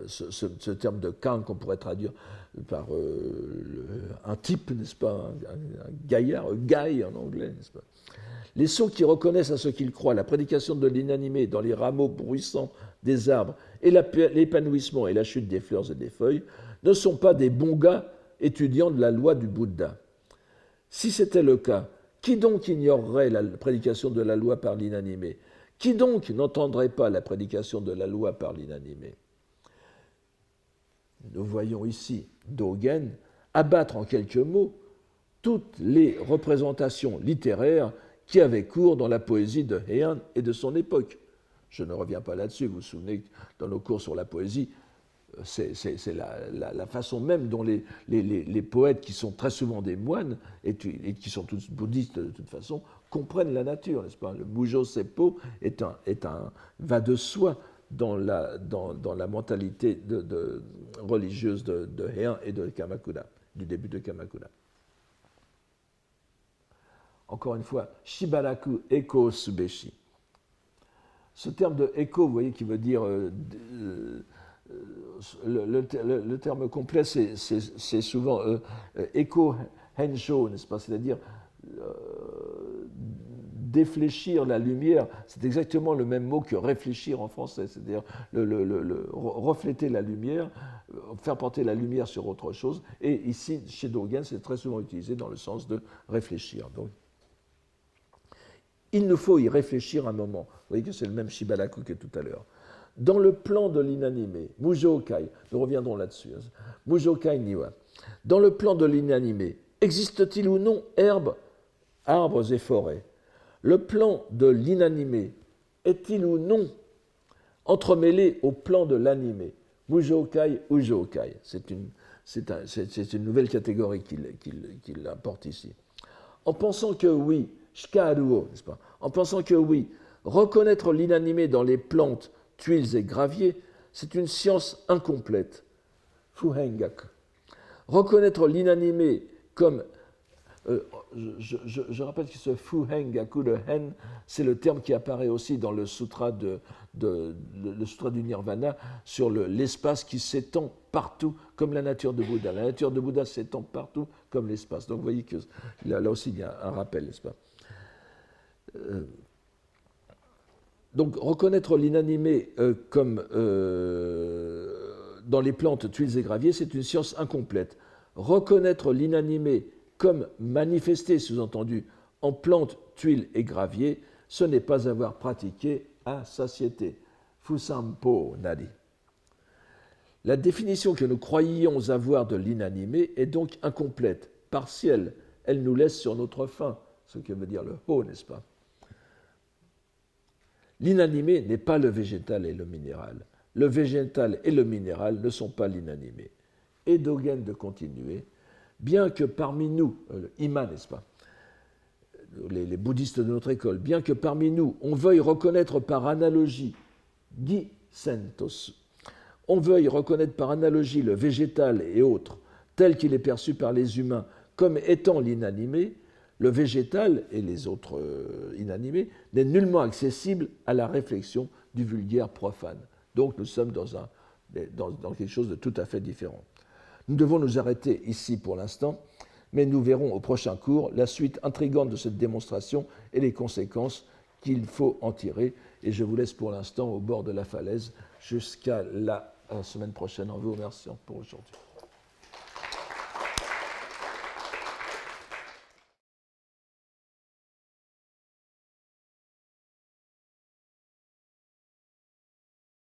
ce terme de kan qu'on pourrait traduire par un type, n'est-ce pas, un gaillard, un guy en anglais, n'est-ce pas. Les sots qui reconnaissent à ce qu'ils croient la prédication de l'inanimé dans les rameaux bruissants des arbres et l'épanouissement et la chute des fleurs et des feuilles ne sont pas des bons gars étudiants de la loi du Bouddha. Si c'était le cas, qui donc ignorerait la prédication de la loi par l'inanimé ? Qui donc n'entendrait pas la prédication de la loi par l'inanimé ? Nous voyons ici Dogen abattre en quelques mots toutes les représentations littéraires qui avaient cours dans la poésie de Heian et de son époque. Je ne reviens pas là-dessus, vous vous souvenez que dans nos cours sur la poésie, c'est la façon même dont les poètes, qui sont très souvent des moines et qui sont tous bouddhistes de toute façon, comprennent la nature, n'est-ce pas ? Le Mujo Seppo va de soi dans la mentalité religieuse de Heian et de Kamakura, du début de Kamakura. Encore une fois, Shibaraku Eko Subeshi. Ce terme de Eko, vous voyez, qui veut dire le terme complet, c'est souvent Eko Hensho, n'est-ce pas ? C'est-à-dire défléchir la lumière. C'est exactement le même mot que réfléchir en français, c'est-à-dire refléter la lumière, faire porter la lumière sur autre chose. Et ici, chez Dogen, c'est très souvent utilisé dans le sens de réfléchir. Donc, il nous faut y réfléchir un moment. Vous voyez que c'est le même Shibaraku que tout à l'heure. Dans le plan de l'inanimé, Mujokai, nous reviendrons là-dessus, Mujokai Niwa, dans le plan de l'inanimé, Existe-t-il ou non herbes, arbres et forêts? Le plan de l'inanimé est-il ou non entremêlé au plan de l'animé? Mujokai, Ujokai. C'est une nouvelle catégorie qu'il apporte ici. En pensant que oui, shikaruo, n'est-ce pas? En pensant que oui, reconnaître l'inanimé dans les plantes, tuiles et graviers, c'est une science incomplète. Fuhengaku. Reconnaître l'inanimé comme... je rappelle que ce Fuhengaku, le hen, c'est le terme qui apparaît aussi dans le sutra, le sutra du Nirvana sur l'espace qui s'étend partout comme la nature de Bouddha. La nature de Bouddha s'étend partout comme l'espace. Donc vous voyez que là aussi il y a un rappel, n'est-ce pas? Donc reconnaître l'inanimé comme dans les plantes, tuiles et graviers, c'est une science incomplète. Reconnaître l'inanimé comme manifesté, sous-entendu, en plantes, tuiles et graviers, ce n'est pas avoir pratiqué à satiété. Fusampo nari. La définition que nous croyions avoir de l'inanimé est donc incomplète, partielle. Elle nous laisse sur notre faim, ce que veut dire le ho, n'est-ce pas? L'inanimé n'est pas le végétal et le minéral. Le végétal et le minéral ne sont pas l'inanimé. Et Dogen de continuer, bien que parmi nous, Ima, n'est-ce pas, les bouddhistes de notre école, bien que parmi nous, on veuille reconnaître par analogie, Gi Sentosu, on veuille reconnaître par analogie le végétal et autres, tel qu'il est perçu par les humains comme étant l'inanimé, le végétal et les autres inanimés n'est nullement accessible à la réflexion du vulgaire profane. Donc nous sommes dans quelque chose de tout à fait différent. Nous devons nous arrêter ici pour l'instant, mais nous verrons au prochain cours la suite intrigante de cette démonstration et les conséquences qu'il faut en tirer. Et je vous laisse pour l'instant au bord de la falaise jusqu'à la semaine prochaine en vous remerciant pour aujourd'hui.